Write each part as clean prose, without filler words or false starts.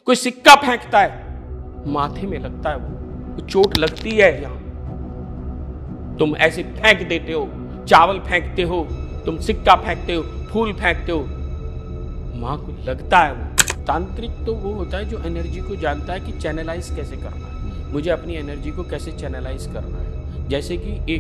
कोई सिक्का फेंकता है, माथे में लगता है, वो चोट लगती है यहां। तुम ऐसे फेंक देते हो, चावल फेंकते हो, तुम सिक्का फेंकते हो, फूल फेंकते हो, मां को लगता है। वो तांत्रिक तो वो होता है जो एनर्जी को जानता है कि चैनलाइज कैसे करना है, मुझे अपनी एनर्जी को कैसे चैनलाइज करना है। जैसे कि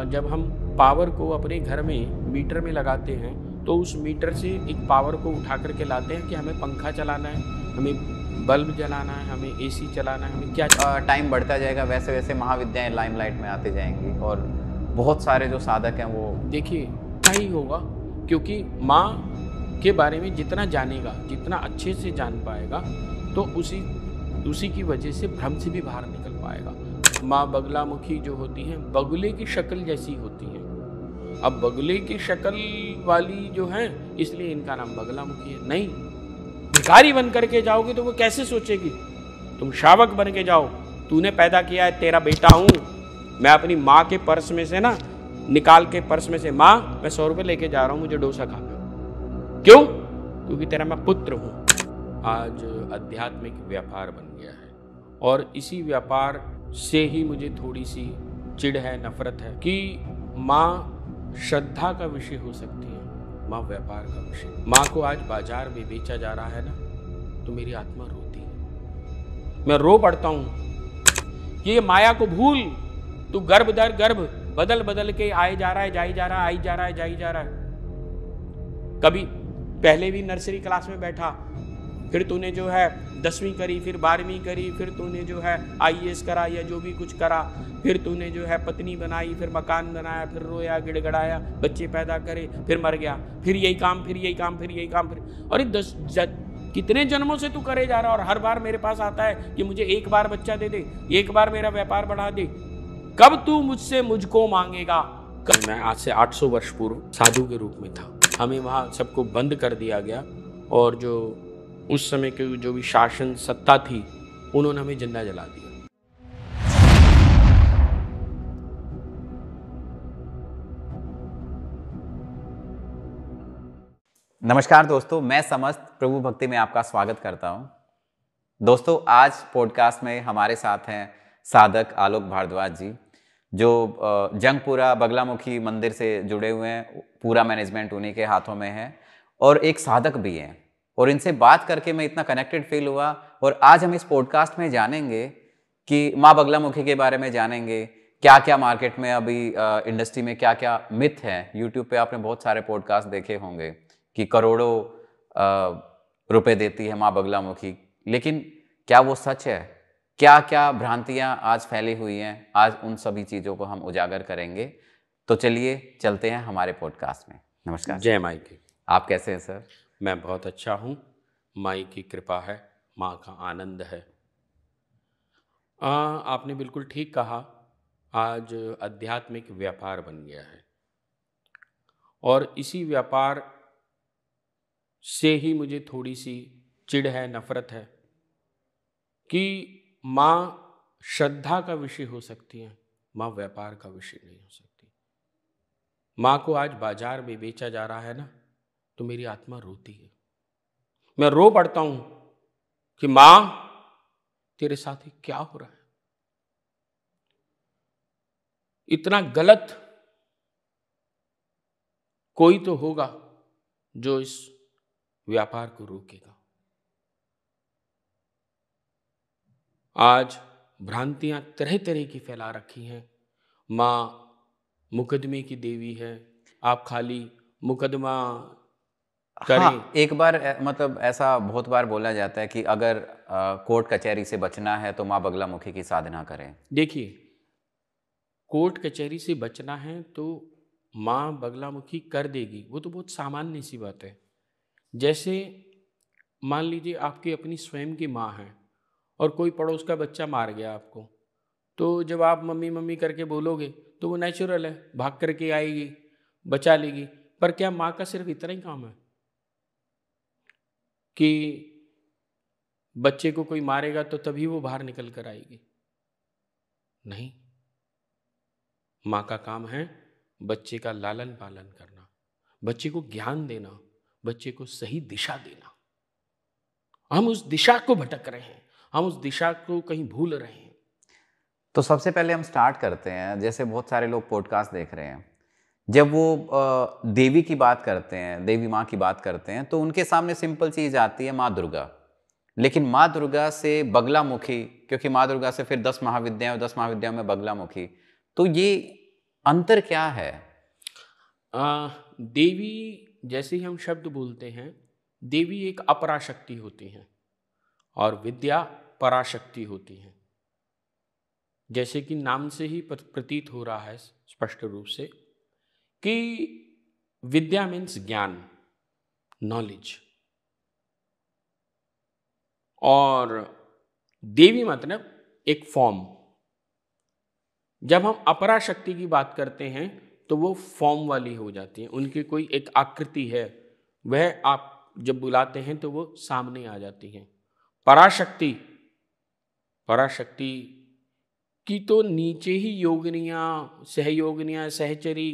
जब हम पावर को अपने घर में मीटर में लगाते हैं तो उस मीटर से एक पावर को उठा करके लाते हैं कि हमें पंखा चलाना है, हमें बल्ब जलाना है, हमें एसी चलाना है, हमें क्या टाइम बढ़ता जाएगा वैसे वैसे महाविद्याएं लाइमलाइट में आते जाएंगी और बहुत सारे जो साधक हैं वो देखिए क्या ही होगा, क्योंकि माँ के बारे में जितना जानेगा, जितना अच्छे से जान पाएगा, तो उसी की वजह से भ्रम से भी बाहर निकल पाएगा। माँ बगलामुखी जो होती हैं बगुले की शक्ल जैसी होती हैं। अब बगुले की शक्ल वाली जो है इसलिए इनका नाम बगलामुखी है। नहीं, भिखारी बन करके जाओगे तो वो कैसे सोचेगी? तुम शावक बन के जाओ, तूने पैदा किया है, तेरा बेटा हूं मैं, अपनी माँ के पर्स में से ना निकाल के पर्स में से, माँ मैं 100 रुपये लेके जा रहा हूं, मुझे डोसा खा लो। क्यों? क्योंकि तेरा मैं पुत्र हूं। आज आध्यात्मिक व्यापार बन गया है और इसी व्यापार से ही मुझे थोड़ी सी चिढ़ है, नफरत है कि माँ श्रद्धा का विषय हो सकती है, माँ व्यापार का विषय। माँ को आज बाजार में बेचा जा रहा है ना, तो मेरी आत्मा रोती है, मैं रो पड़ता हूं। ये माया को भूल, तू गर्भ दर गर्भ बदल बदल के आए जा रहा है, जाई जा रहा है, आई जा रहा है, जाई जा रहा है। कभी पहले भी नर्सरी क्लास में बैठा, फिर तूने जो है 10वीं करी, फिर 12वीं करी, फिर तूने जो है IAS करा या जो भी कुछ करा, फिर तूने जो है पत्नी बनाई, फिर मकान बनाया, फिर रोया गिड़गड़ाया, बच्चे पैदा करे, फिर मर गया, फिर यही काम, फिर यही काम, फिर यही काम, फिर और कितने जन्मों से तू करे जा रहा है। और हर बार मेरे पास आता है कि मुझे एक बार बच्चा दे दे, एक बार मेरा व्यापार बढ़ा दे। कब तू मुझसे मुझको मांगेगा? कल मैं आज से 800 वर्ष पूर्व साधु के रूप में था, हमें वहां सबको बंद कर दिया गया और जो उस समय की जो भी शासन सत्ता थी उन्होंने हमें जिंदा जला दिया। नमस्कार दोस्तों, मैं समस्त प्रभु भक्ति में आपका स्वागत करता हूं। दोस्तों, आज पॉडकास्ट में हमारे साथ हैं साधक आलोक भारद्वाज जी, जो जंगपुरा बगलामुखी मंदिर से जुड़े हुए हैं। पूरा मैनेजमेंट उन्हीं के हाथों में है और एक साधक भी हैं। और इनसे बात करके मैं इतना कनेक्टेड फील हुआ। और आज हम इस पॉडकास्ट में जानेंगे कि माँ बगलामुखी के बारे में जानेंगे, क्या क्या मार्केट में अभी इंडस्ट्री में क्या क्या मिथ है। यूट्यूब पे आपने बहुत सारे पॉडकास्ट देखे होंगे कि करोड़ों रुपए देती है माँ बगलामुखी, लेकिन क्या वो सच है? क्या क्या भ्रांतियां आज फैली हुई हैं? आज उन सभी चीज़ों को हम उजागर करेंगे। तो चलिए चलते हैं हमारे पॉडकास्ट में। नमस्कार। जय माई की। आप कैसे हैं सर? मैं बहुत अच्छा हूँ, माई की कृपा है, माँ का आनंद है। आपने बिल्कुल ठीक कहा, आज आध्यात्मिक व्यापार बन गया है और इसी व्यापार से ही मुझे थोड़ी सी चिढ़ है, नफरत है कि माँ श्रद्धा का विषय हो सकती है, माँ व्यापार का विषय नहीं हो सकती। माँ को आज बाजार में बेचा जा रहा है ना, तो मेरी आत्मा रोती है, मैं रो पड़ता हूं कि माँ तेरे साथ ही क्या हो रहा है। इतना गलत कोई तो होगा जो इस व्यापार को रोकेगा। आज भ्रांतियां तरह तरह की फैला रखी हैं। माँ मुकदमे की देवी है, आप खाली मुकदमा करें। हाँ, एक बार मतलब ऐसा बहुत बार बोला जाता है कि अगर कोर्ट कचहरी से बचना है तो माँ बगलामुखी की साधना करें। देखिए, कोर्ट कचहरी से बचना है तो माँ बगलामुखी कर देगी, वो तो बहुत सामान्य सी बात है। जैसे मान लीजिए आपकी अपनी स्वयं की माँ है और कोई पड़ोस का बच्चा मार गया आपको, तो जब आप मम्मी मम्मी करके बोलोगे तो वो नेचुरल है, भाग करके आएगी, बचा लेगी। पर क्या माँ का सिर्फ इतना ही काम है कि बच्चे को कोई मारेगा तो तभी वो बाहर निकल कर आएगी? नहीं, माँ का काम है बच्चे का लालन पालन करना, बच्चे को ज्ञान देना, बच्चे को सही दिशा देना। हम उस दिशा को भटक रहे हैं, हम उस दिशा को कहीं भूल रहे हैं। तो सबसे पहले हम स्टार्ट करते हैं, जैसे बहुत सारे लोग पॉडकास्ट देख रहे हैं, जब वो देवी की बात करते हैं, देवी माँ की बात करते हैं, तो उनके सामने सिंपल चीज आती है माँ दुर्गा। लेकिन माँ दुर्गा से बगलामुखी, क्योंकि माँ दुर्गा से फिर 10 महाविद्याएं और 10 महाविद्याओं में बगलामुखी, तो ये अंतर क्या है? देवी जैसे ही हम शब्द बोलते हैं, देवी एक अपराशक्ति होती हैं और विद्या पराशक्ति होती है। जैसे कि नाम से ही प्रतीत हो रहा है स्पष्ट रूप से कि विद्या मीन्स ज्ञान, नॉलेज, और देवी मतलब एक फॉर्म। जब हम अपरा शक्ति की बात करते हैं तो वो फॉर्म वाली हो जाती है, उनकी कोई एक आकृति है, वह आप जब बुलाते हैं तो वो सामने आ जाती हैं। पराशक्ति, पराशक्ति की तो नीचे ही योगिनियाँ, सहयोगिनियाँ, सहचरी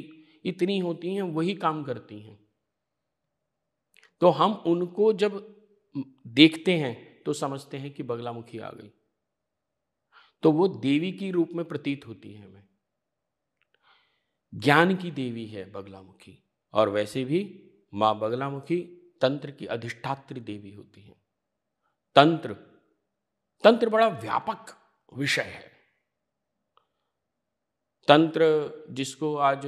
इतनी होती हैं, वही काम करती हैं। तो हम उनको जब देखते हैं तो समझते हैं कि बगलामुखी आ गई, तो वो देवी की रूप में प्रतीत होती है हमें। ज्ञान की देवी है बगलामुखी, और वैसे भी माँ बगलामुखी तंत्र की अधिष्ठात्री देवी होती है। तंत्र, तंत्र बड़ा व्यापक विषय है। तंत्र जिसको आज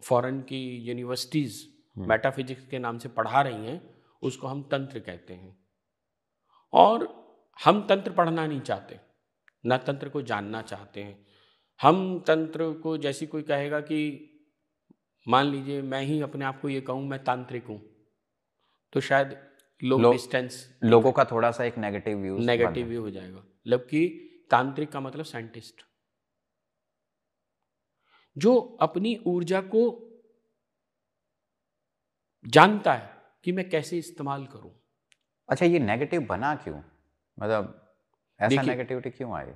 फॉरेन की यूनिवर्सिटीज मेटाफिजिक्स के नाम से पढ़ा रही हैं, उसको हम तंत्र कहते हैं। और हम तंत्र पढ़ना नहीं चाहते, ना तंत्र को जानना चाहते हैं। हम तंत्र को, जैसी कोई कहेगा कि मान लीजिए मैं ही अपने आप को ये कहूँ मैं तांत्रिक हूँ, तो शायद डिस्टेंस, लोगों का थोड़ा सा एक नेगेटिव व्यू हो जाएगा। जबकि तांत्रिक का मतलब साइंटिस्ट, जो अपनी ऊर्जा को जानता है कि मैं कैसे इस्तेमाल करूं। अच्छा, ये नेगेटिव बना क्यों? मतलब ऐसा नेगेटिविटी क्यों आई?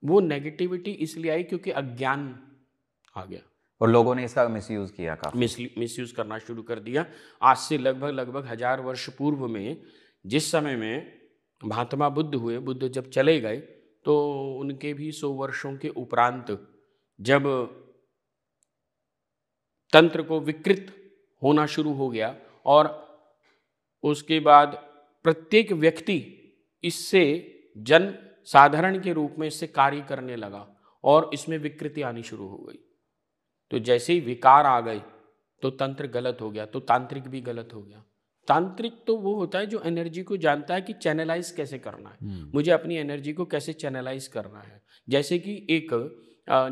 वो नेगेटिविटी इसलिए आई क्योंकि अज्ञान आ गया और लोगों ने इसका मिसयूज किया, काफी मिसयूज करना शुरू कर दिया। आज से लगभग 1000 वर्ष पूर्व में, जिस समय में महात्मा बुद्ध हुए, बुद्ध जब चले गए, तो उनके भी 100 वर्षों के उपरांत जब तंत्र को विकृत होना शुरू हो गया, और उसके बाद प्रत्येक व्यक्ति इससे जन साधारण के रूप में इससे कार्य करने लगा और इसमें विकृति आनी शुरू हो गई। तो जैसे ही विकार आ गए तो तंत्र गलत हो गया, तो तांत्रिक भी गलत हो गया। तांत्रिक तो वो होता है जो एनर्जी को जानता है कि चैनलाइज कैसे करना है, मुझे अपनी एनर्जी को कैसे चैनलाइज करना है। जैसे कि एक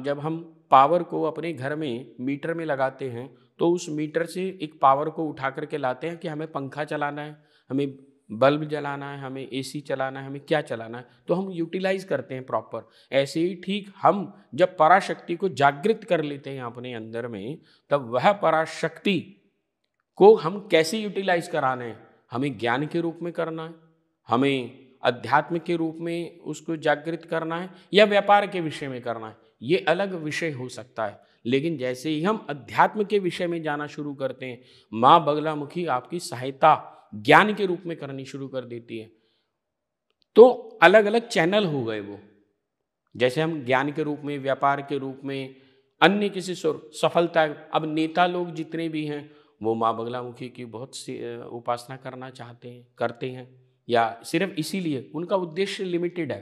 जब हम पावर को अपने घर में मीटर में लगाते हैं, तो उस मीटर से एक पावर को उठा करके लाते हैं कि हमें पंखा चलाना है, हमें बल्ब जलाना है, हमें एसी चलाना है, हमें क्या चलाना है, तो हम यूटिलाइज करते हैं प्रॉपर। ऐसे ही ठीक हम जब पराशक्ति को जागृत कर लेते हैं अपने अंदर में, तब वह पराशक्ति को हम कैसे यूटिलाइज कराना है, हमें ज्ञान के रूप में करना है, हमें अध्यात्म के रूप में उसको जागृत करना है, या व्यापार के विषय में करना है, ये अलग विषय हो सकता है। लेकिन जैसे ही हम अध्यात्म के विषय में जाना शुरू करते हैं, माँ बगलामुखी आपकी सहायता ज्ञान के रूप में करनी शुरू कर देती है। तो अलग अलग चैनल हो गए वो, जैसे हम ज्ञान के रूप में, व्यापार के रूप में, अन्य किसी सफलता। अब नेता लोग जितने भी हैं वो माँ बगलामुखी की बहुत सी उपासना करना चाहते हैं, करते हैं, या सिर्फ इसीलिए उनका उद्देश्य लिमिटेड है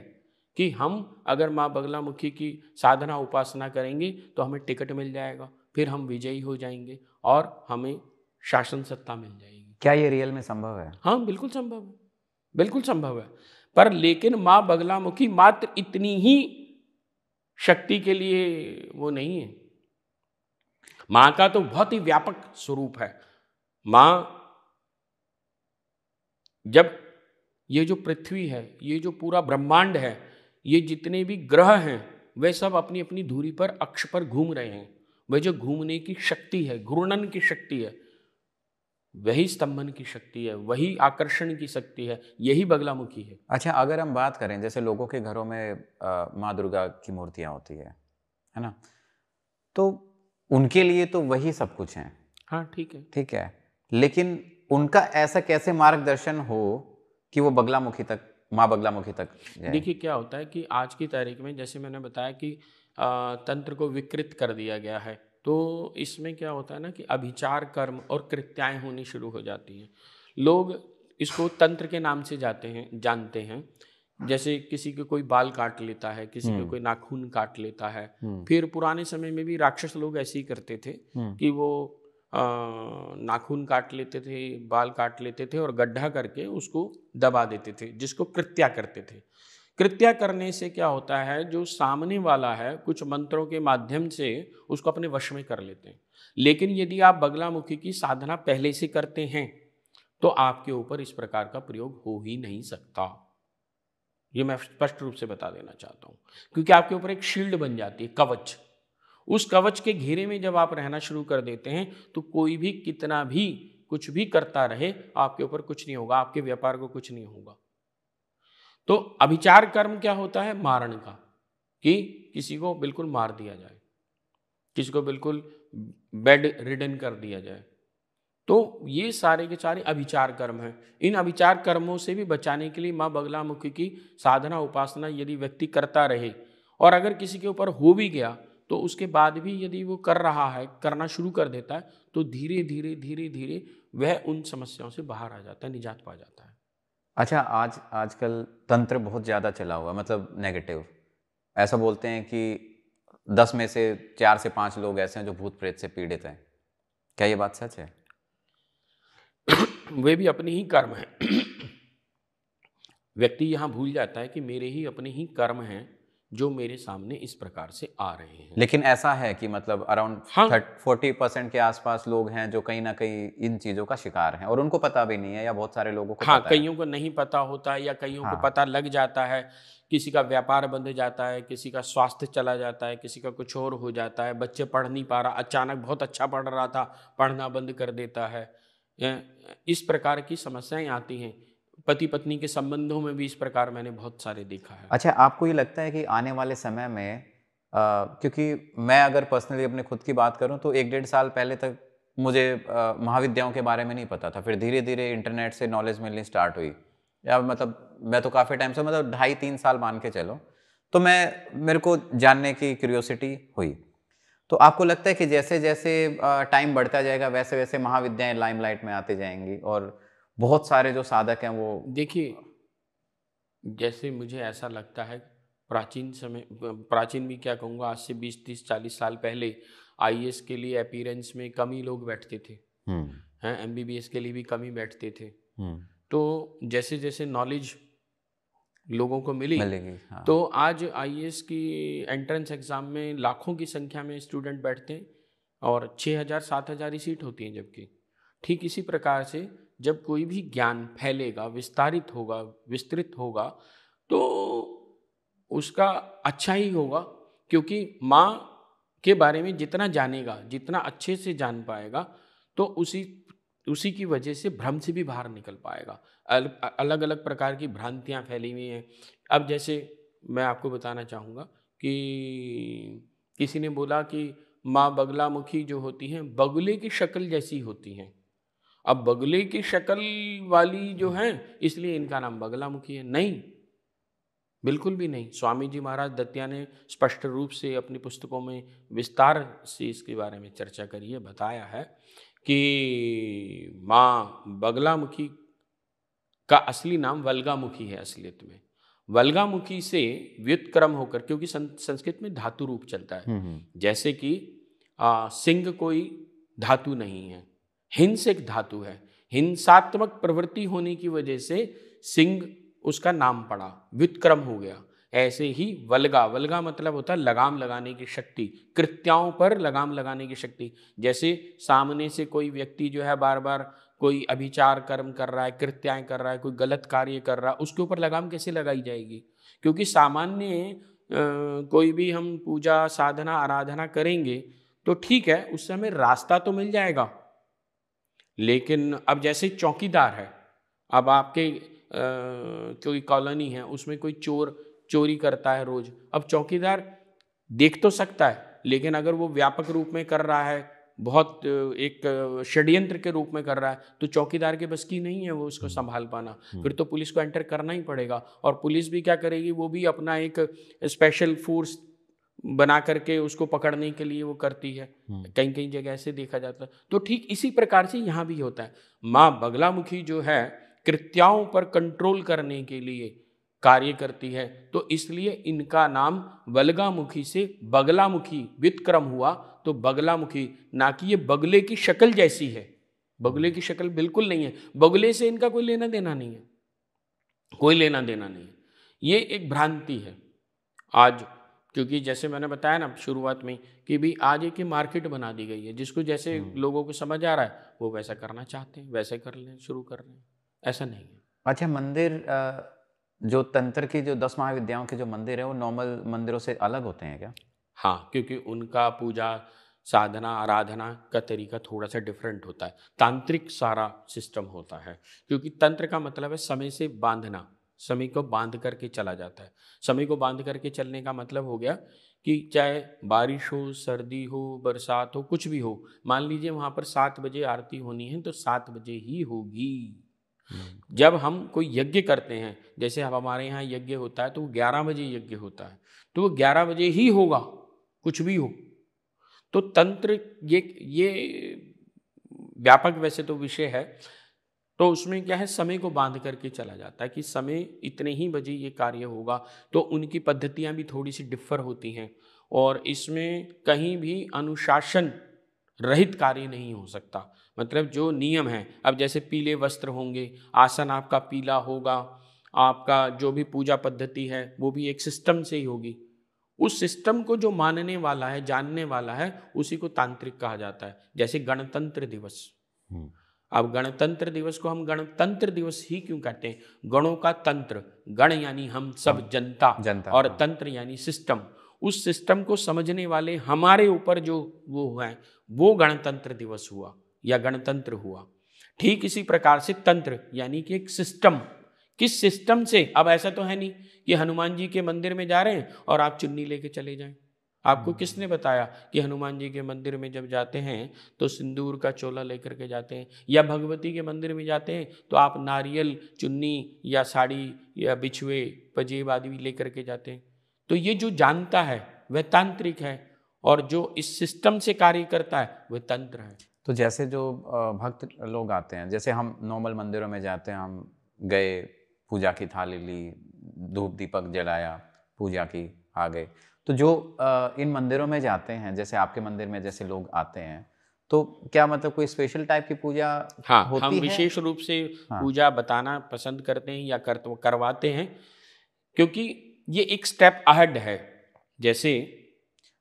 कि हम अगर माँ बगलामुखी की साधना उपासना करेंगे तो हमें टिकट मिल जाएगा, फिर हम विजयी हो जाएंगे और हमें शासन सत्ता मिल जाएगी। क्या ये रियल में संभव है? हाँ, बिल्कुल संभव है, बिल्कुल संभव है। पर लेकिन माँ बगलामुखी मात्र इतनी ही शक्ति के लिए वो नहीं है। माँ का तो बहुत ही व्यापक स्वरूप है। माँ, जब ये जो पृथ्वी है, ये जो पूरा ब्रह्मांड है, ये जितने भी ग्रह हैं, वे सब अपनी अपनी धुरी पर, अक्ष पर घूम रहे हैं। वह जो घूमने की शक्ति है, घूर्णन की शक्ति है, वही स्तंभन की शक्ति है, वही आकर्षण की शक्ति है, यही बगलामुखी है। अच्छा, अगर हम बात करें, जैसे लोगों के घरों में माँ दुर्गा की मूर्तियाँ होती है ना, तो उनके लिए तो वही सब कुछ है। हाँ, ठीक है, ठीक है, लेकिन उनका ऐसा कैसे मार्गदर्शन हो कि वो बगलामुखी तक, माँ बगलामुखी तक जाए? देखिए क्या होता है कि आज की तारीख में जैसे मैंने बताया कि तंत्र को विकृत कर दिया गया है, तो इसमें क्या होता है ना कि अभिचार कर्म और कृत्याएं होनी शुरू हो जाती हैं। लोग इसको तंत्र के नाम से जानते हैं। जैसे किसी के कोई बाल काट लेता है, किसी के कोई नाखून काट लेता है। फिर पुराने समय में भी राक्षस लोग ऐसे ही करते थे कि वो नाखून काट लेते थे, बाल काट लेते थे और गड्ढा करके उसको दबा देते थे, जिसको कृत्या करते थे। कृत्या करने से क्या होता है, जो सामने वाला है कुछ मंत्रों के माध्यम से उसको अपने वश में कर लेते हैं। लेकिन यदि आप बगलामुखी की साधना पहले से करते हैं तो आपके ऊपर इस प्रकार का प्रयोग हो ही नहीं सकता। ये मैं स्पष्ट रूप से बता देना चाहता हूँ, क्योंकि आपके ऊपर एक शील्ड बन जाती है, कवच। उस कवच के घेरे में जब आप रहना शुरू कर देते हैं तो कोई भी कितना भी कुछ भी करता रहे, आपके ऊपर कुछ नहीं होगा, आपके व्यापार को कुछ नहीं होगा। तो अभिचार कर्म क्या होता है? मारण का, कि किसी को बिल्कुल मार दिया जाए, किसी को बिल्कुल बेड रिडन कर दिया जाए। तो ये सारे के सारे अभिचार कर्म हैं। इन अभिचार कर्मों से भी बचाने के लिए माँ बगलामुखी की साधना उपासना यदि व्यक्ति करता रहे, और अगर किसी के ऊपर हो भी गया तो उसके बाद भी यदि वो कर रहा है, करना शुरू कर देता है, तो धीरे धीरे धीरे धीरे वह उन समस्याओं से बाहर आ जाता है, निजात पा जाता है। अच्छा, आजकल तंत्र बहुत ज़्यादा चला हुआ है, मतलब नेगेटिव। ऐसा बोलते हैं कि 10 में से 4 से 5 लोग ऐसे हैं जो भूत प्रेत से पीड़ित हैं। क्या ये बात सच है? वे भी अपनी ही कर्म है। व्यक्ति यहाँ भूल जाता है कि मेरे ही अपने ही कर्म हैं जो मेरे सामने इस प्रकार से आ रहे हैं। लेकिन ऐसा है कि मतलब अराउंड 40% के आसपास लोग हैं जो कहीं ना कहीं इन चीज़ों का शिकार हैं और उनको पता भी नहीं है, या बहुत सारे लोगों को हाँ, पता कईयों को नहीं पता होता है, या कईयों को पता लग जाता है। किसी का व्यापार बंद जाता है, किसी का स्वास्थ्य चला जाता है, किसी का कुछ और हो जाता है, बच्चे पढ़ नहीं पा रहा, अचानक बहुत अच्छा पढ़ रहा था, पढ़ना बंद कर देता है। इस प्रकार की समस्याएं आती हैं। पति पत्नी के संबंधों में भी इस प्रकार मैंने बहुत सारे देखा है। अच्छा, आपको ये लगता है कि आने वाले समय में क्योंकि मैं अगर पर्सनली अपने खुद की बात करूं तो 1-1.5 साल पहले तक मुझे महाविद्याओं के बारे में नहीं पता था। फिर धीरे धीरे इंटरनेट से नॉलेज मिलनी स्टार्ट हुई, या मतलब मैं तो काफ़ी टाइम से, मतलब 2.5-3 साल मान के चलो, तो मेरे को जानने की क्यूरियोसिटी हुई। तो आपको लगता है कि जैसे जैसे टाइम बढ़ता जाएगा वैसे वैसे महाविद्याएं लाइमलाइट में आते जाएंगी और बहुत सारे जो साधक हैं वो? देखिए, जैसे मुझे ऐसा लगता है, प्राचीन भी क्या कहूँगा, आज से 20-30-40 साल पहले आईएएस के लिए अपीयरेंस में कम ही लोग बैठते थे, हैं, एमबीबीएस के लिए भी कम ही बैठते थे। तो जैसे जैसे नॉलेज लोगों को मिलेगी, हाँ। तो आज आईएएस की एंट्रेंस एग्ज़ाम में लाखों की संख्या में स्टूडेंट बैठते हैं और 6,000-7,000 ही सीट होती हैं। जबकि ठीक इसी प्रकार से जब कोई भी ज्ञान फैलेगा, विस्तारित होगा, विस्तृत होगा, तो उसका अच्छा ही होगा, क्योंकि माँ के बारे में जितना जानेगा, जितना अच्छे से जान पाएगा, तो उसी की वजह से भ्रम से भी बाहर निकल पाएगा। अलग अलग प्रकार की भ्रांतियाँ फैली हुई हैं। अब जैसे मैं आपको बताना चाहूँगा कि किसी ने बोला कि माँ बगलामुखी जो होती हैं बगुले की शक्ल जैसी होती हैं। अब बगुले की शक्ल वाली जो हैं, इसलिए इनका नाम बगलामुखी है। नहीं, बिल्कुल भी नहीं। स्वामी जी महाराज दतिया ने स्पष्ट रूप से अपनी पुस्तकों में विस्तार से इसके बारे में चर्चा करी है, बताया है कि माँ बगलामुखी का असली नाम वल्गामुखी है। असलियत में वल्गामुखी से व्युत्क्रम होकर, क्योंकि संस्कृत में धातु रूप चलता है, जैसे कि सिंह कोई धातु नहीं है, हिंस एक धातु है। हिंसात्मक प्रवृत्ति होने की वजह से सिंह उसका नाम पड़ा, व्युत्क्रम हो गया। ऐसे ही वल्गा मतलब होता है लगाम लगाने की शक्ति, कृत्याओं पर लगाम लगाने की शक्ति। जैसे सामने से कोई व्यक्ति जो है बार बार कोई अभिचार कर्म कर रहा है, कृत्याएं कर रहा है, कोई गलत कार्य कर रहा है, उसके ऊपर लगाम कैसे लगाई जाएगी? क्योंकि सामान्य कोई भी हम पूजा साधना आराधना करेंगे तो ठीक है, उस समय रास्ता तो मिल जाएगा। लेकिन अब जैसे चौकीदार है, अब आपके कोई कॉलोनी है, उसमें कोई चोरी करता है रोज, अब चौकीदार देख तो सकता है, लेकिन अगर वो व्यापक रूप में कर रहा है, बहुत एक षड्यंत्र के रूप में कर रहा है, तो चौकीदार के बस की नहीं है वो उसको संभाल पाना। फिर तो पुलिस को एंटर करना ही पड़ेगा, और पुलिस भी क्या करेगी, वो भी अपना एक स्पेशल फोर्स बना करके उसको पकड़ने के लिए वो करती है। कहीं कहीं जगह ऐसे देखा जाता है। तो ठीक इसी प्रकार से यहाँ भी होता है। माँ बगलामुखी जो है कृत्याओं पर कंट्रोल करने के लिए कार्य करती है, तो इसलिए इनका नाम बलगामुखी से बगलामुखी व्युत्क्रम हुआ। तो बगलामुखी, ना कि ये बगले की शक्ल जैसी है, बगले की शक्ल बिल्कुल नहीं है, बगले से इनका कोई लेना देना नहीं है, कोई लेना देना नहीं है। ये एक भ्रांति है आज, क्योंकि जैसे मैंने बताया ना शुरुआत में कि भी आज एक मार्केट बना दी गई है, जिसको जैसे लोगों को समझ आ रहा है वो वैसा करना चाहते हैं, वैसे कर लें, शुरू कर रहे हैं। ऐसा नहीं है। अच्छा, मंदिर जो तंत्र की जो 10 महाविद्याओं के जो मंदिर है वो नॉर्मल मंदिरों से अलग होते हैं क्या? हाँ, क्योंकि उनका पूजा साधना आराधना का तरीका थोड़ा सा डिफरेंट होता है, तांत्रिक सारा सिस्टम होता है। क्योंकि तंत्र का मतलब है समय से बांधना, समय को बांध करके चला जाता है। समय को बांध करके चलने का मतलब हो गया कि चाहे बारिश हो, सर्दी हो, बरसात हो, कुछ भी हो, मान लीजिए वहाँ पर 7 बजे आरती होनी है तो 7 बजे ही होगी। जब हम कोई यज्ञ करते हैं, जैसे अब हमारे यहाँ यज्ञ होता है तो वो 11 बजे यज्ञ होता है, तो वो 11 बजे ही होगा, कुछ भी हो। तो तंत्र ये व्यापक वैसे तो विषय है, तो उसमें क्या है, समय को बांध करके चला जाता है कि समय इतने ही बजे ये कार्य होगा। तो उनकी पद्धतियाँ भी थोड़ी सी डिफर होती हैं, और इसमें कहीं भी अनुशासन रहित कार्य नहीं हो सकता। मतलब जो नियम है, अब जैसे पीले वस्त्र होंगे, आसन आपका पीला होगा, आपका जो भी पूजा पद्धति है वो भी एक सिस्टम से ही होगी। उस सिस्टम को जो मानने वाला है, जानने वाला है, उसी को तांत्रिक कहा जाता है। जैसे गणतंत्र दिवस, अब गणतंत्र दिवस को हम गणतंत्र दिवस ही क्यों कहते हैं? गणों का तंत्र, गण यानी हम सब जनता, और तंत्र यानी सिस्टम। उस सिस्टम को समझने वाले हमारे ऊपर जो वो है, वो गणतंत्र दिवस हुआ या गणतंत्र हुआ। ठीक इसी प्रकार से तंत्र यानी कि एक सिस्टम। किस सिस्टम से? अब ऐसा तो है नहीं कि हनुमान जी के मंदिर में जा रहे हैं और आप चुन्नी लेके चले जाएं। आपको किसने बताया कि हनुमान जी के मंदिर में जब जाते हैं तो सिंदूर का चोला लेकर के जाते हैं, या भगवती के मंदिर में जाते हैं तो आप नारियल, चुन्नी या साड़ी या बिछुए, पजेब आदि भी लेकर के जाते हैं? तो ये जो जानता है वह तांत्रिक है, और जो इस सिस्टम से कार्य करता है वह तंत्र है। तो जैसे जो भक्त लोग आते हैं, जैसे हम नॉर्मल मंदिरों में जाते हैं, हम गए, पूजा की थाली ली, धूप दीपक जलाया, पूजा की, आ गए। तो जो इन मंदिरों में जाते हैं, जैसे आपके मंदिर में जैसे लोग आते हैं, तो क्या मतलब कोई स्पेशल टाइप की पूजा होती हम है? विशेष रूप से पूजा बताना पसंद करते हैं या करवाते हैं, क्योंकि ये एक स्टेप अहेड है। जैसे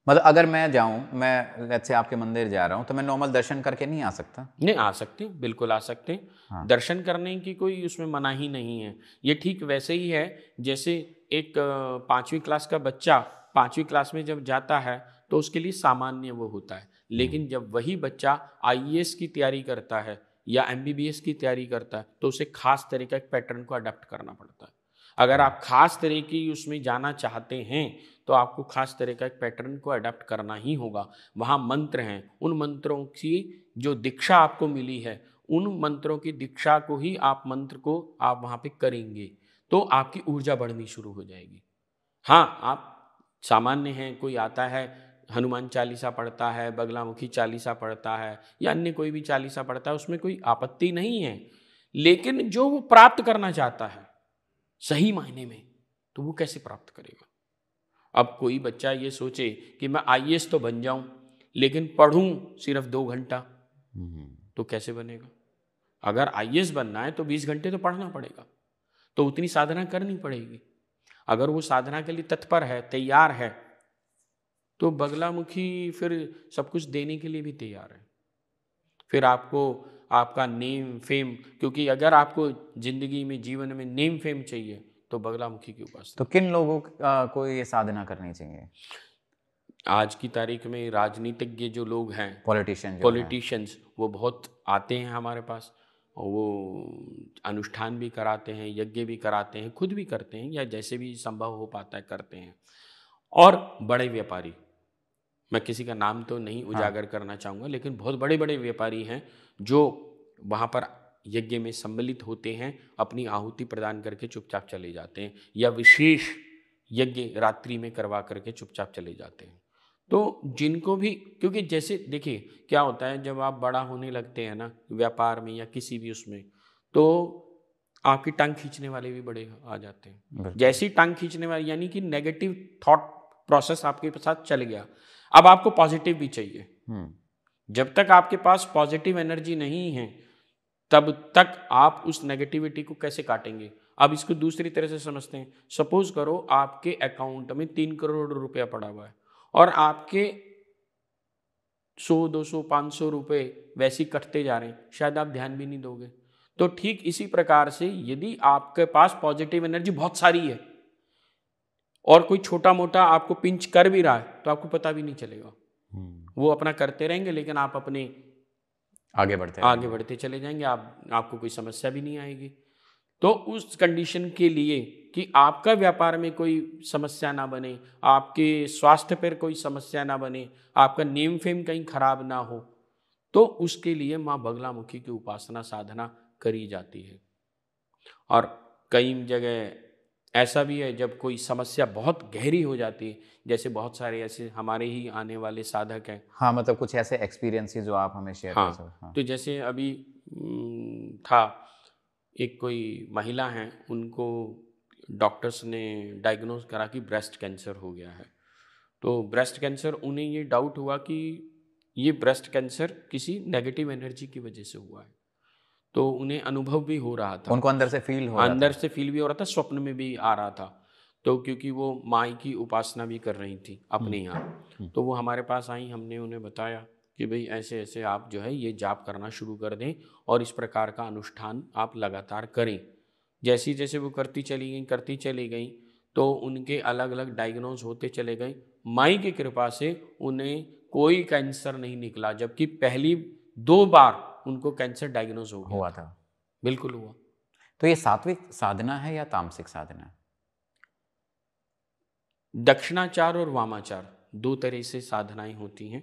मतलब अगर मैं जाऊं, मैं लेट्स से आपके मंदिर जा रहा हूं, तो मैं नॉर्मल दर्शन करके नहीं आ सकता? नहीं, आ सकते, बिल्कुल आ सकते हैं। दर्शन करने की कोई उसमें मनाही नहीं है। ये ठीक वैसे ही है जैसे एक 5वीं क्लास का बच्चा 5वीं क्लास में जब जाता है तो उसके लिए सामान्य वो होता है, लेकिन जब वही बच्चा IAS की तैयारी करता है या MBBS की तैयारी करता है तो उसे खास तरह का एक पैटर्न को अडॉप्ट करना पड़ता है। अगर आप खास तरह की उसमें जाना चाहते हैं तो आपको खास तरह का एक पैटर्न को अडॉप्ट करना ही होगा। वहाँ मंत्र हैं, उन मंत्रों की जो दीक्षा आपको मिली है, उन मंत्रों की दीक्षा को ही आप मंत्र को आप वहाँ पे करेंगे तो आपकी ऊर्जा बढ़नी शुरू हो जाएगी। हाँ, आप सामान्य हैं, कोई आता है हनुमान चालीसा पढ़ता है, बगलामुखी चालीसा पढ़ता है या अन्य कोई भी चालीसा पढ़ता है, उसमें कोई आपत्ति नहीं है, लेकिन जो वो प्राप्त करना चाहता है सही मायने में, तो वो कैसे प्राप्त करेगा? अब कोई बच्चा ये सोचे कि मैं IAS तो बन जाऊं लेकिन पढ़ूं सिर्फ 2 घंटा, तो कैसे बनेगा? अगर IAS बनना है तो 20 घंटे तो पढ़ना पड़ेगा, तो उतनी साधना करनी पड़ेगी। अगर वो साधना के लिए तत्पर है, तैयार है, तो बगलामुखी फिर सब कुछ देने के लिए भी तैयार है। फिर आपको आपका नेम फेम, क्योंकि अगर आपको जिंदगी में, जीवन में नेम फेम चाहिए तो बगलामुखी के उपासना। तो किन लोगों को ये साधना करनी चाहिए? आज की तारीख में राजनीतिज्ञ जो लोग हैं, पॉलिटिशियंस, वो बहुत आते हैं हमारे पास, और वो अनुष्ठान भी कराते हैं, यज्ञ भी कराते हैं, खुद भी करते हैं या जैसे भी संभव हो पाता है करते हैं। और बड़े व्यापारी मैं किसी का नाम तो नहीं उजागर करना चाहूँगा, लेकिन बहुत बड़े बड़े व्यापारी हैं जो वहाँ पर यज्ञ में सम्मिलित होते हैं, अपनी आहुति प्रदान करके चुपचाप चले जाते हैं, या विशेष यज्ञ रात्रि में करवा करके चुपचाप चले जाते हैं। तो जिनको भी, क्योंकि जैसे देखिए क्या होता है, जब आप बड़ा होने लगते हैं ना व्यापार में या किसी भी उसमें, तो आपकी टांग खींचने वाले भी बड़े आ जाते हैं। जैसी टांग खींचने वाले यानी कि नेगेटिव थॉट प्रोसेस आपके साथ चल गया, अब आपको पॉजिटिव भी चाहिए। जब तक आपके पास पॉजिटिव एनर्जी नहीं है तब तक आप उस नेगेटिविटी को कैसे काटेंगे। अब इसको दूसरी तरह से समझते हैं। सपोज करो आपके अकाउंट में 3 करोड़ रुपया पड़ा हुआ है और आपके 100, 200, 500 रुपए वैसे ही कटते जा रहे हैं, शायद आप ध्यान भी नहीं दोगे। तो ठीक इसी प्रकार से यदि आपके पास पॉजिटिव एनर्जी बहुत सारी है और कोई छोटा मोटा आपको पिंच कर भी रहा है तो आपको पता भी नहीं चलेगा। वो अपना करते रहेंगे, लेकिन आप अपने आगे बढ़ते चले जाएंगे, आपको कोई समस्या भी नहीं आएगी। तो उस कंडीशन के लिए कि आपका व्यापार में कोई समस्या ना बने, आपके स्वास्थ्य पर कोई समस्या ना बने, आपका नेम फेम कहीं खराब ना हो, तो उसके लिए माँ बगलामुखी की उपासना साधना करी जाती है। और कई जगह ऐसा भी है जब कोई समस्या बहुत गहरी हो जाती है, जैसे बहुत सारे ऐसे हमारे ही आने वाले साधक हैं। हाँ, मतलब कुछ ऐसे एक्सपीरियंस जो आप हमें शेयर कर सकते हैं। हाँ, तो जैसे अभी था एक कोई महिला हैं, उनको डॉक्टर्स ने डायग्नोज करा कि ब्रेस्ट कैंसर हो गया है। तो ब्रेस्ट कैंसर, उन्हें ये डाउट हुआ कि ये ब्रेस्ट कैंसर किसी नेगेटिव एनर्जी की वजह से हुआ है। तो उन्हें अनुभव भी हो रहा था, उनको अंदर से फील हो रहा था, अंदर से फील भी हो रहा था, स्वप्न में भी आ रहा था। तो क्योंकि वो माई की उपासना भी कर रही थी अपने यहाँ, तो वो हमारे पास आई, हमने उन्हें बताया कि भाई ऐसे ऐसे आप जो है ये जाप करना शुरू कर दें और इस प्रकार का अनुष्ठान आप लगातार करें। जैसे जैसे वो करती चली गई तो उनके अलग अलग डायग्नोज होते चले गए। माई की कृपा से उन्हें कोई कैंसर नहीं निकला, जबकि पहली 2 बार उनको कैंसर डायग्नोज हुआ था। बिल्कुल हुआ। तो ये सात्विक साधना है या तामसिक साधना है? दक्षिणाचार और वामाचार 2 तरह से साधनाएं होती हैं।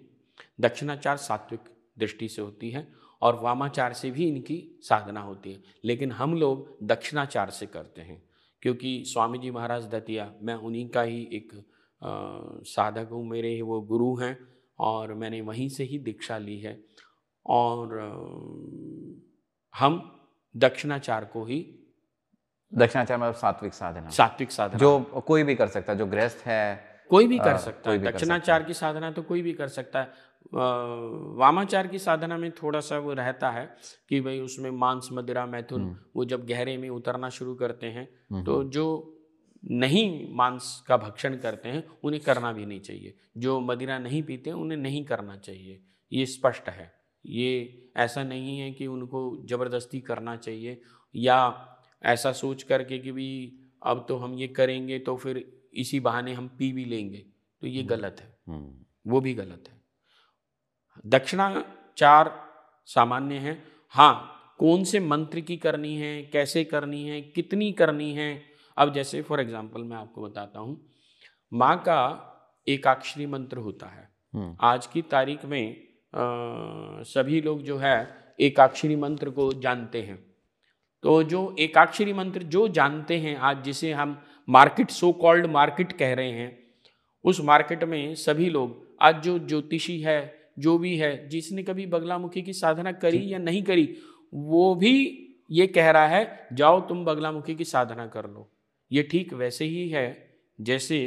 दक्षिणाचार सात्विक दृष्टि से होती है और वामाचार से भी इनकी साधना होती है, लेकिन हम लोग दक्षिणाचार से करते हैं क्योंकि स्वामी जी महाराज दतिया, मैं उन्हीं का ही एक साधक हूँ, मेरे वो गुरु हैं और मैंने वहीं से ही दीक्षा ली है। और हम दक्षिणाचार को ही, दक्षिणाचार मतलब सात्विक साधना जो कोई भी कर सकता है, जो गृहस्थ है कोई भी कर सकता है। दक्षिणाचार की साधना तो कोई भी कर सकता है। वामाचार की साधना में थोड़ा सा वो रहता है कि भाई उसमें मांस मदिरा मैथुन वो जब गहरे में उतरना शुरू करते हैं तो जो नहीं मांस का भक्षण करते हैं उन्हें करना भी नहीं चाहिए, जो मदिरा नहीं पीते हैं उन्हें नहीं करना चाहिए, ये स्पष्ट है। ये ऐसा नहीं है कि उनको जबरदस्ती करना चाहिए या ऐसा सोच करके कि भी अब तो हम ये करेंगे तो फिर इसी बहाने हम पी भी लेंगे, तो ये गलत है, वो भी गलत है। दक्षिणाचार सामान्य है। हाँ, कौन से मंत्र की करनी है, कैसे करनी है, कितनी करनी है। अब जैसे फॉर एग्जांपल मैं आपको बताता हूँ, माँ का एकाक्षरी मंत्र होता है। आज की तारीख में सभी लोग जो है एकाक्षरी मंत्र को जानते हैं। तो जो एकाक्षरी मंत्र जो जानते हैं आज, जिसे हम मार्केट, सो कॉल्ड मार्केट कह रहे हैं, उस मार्केट में सभी लोग आज जो ज्योतिषी है, जो भी है, जिसने कभी बगलामुखी की साधना करी या नहीं करी, वो भी ये कह रहा है जाओ तुम बगलामुखी की साधना कर लो। ये ठीक वैसे ही है जैसे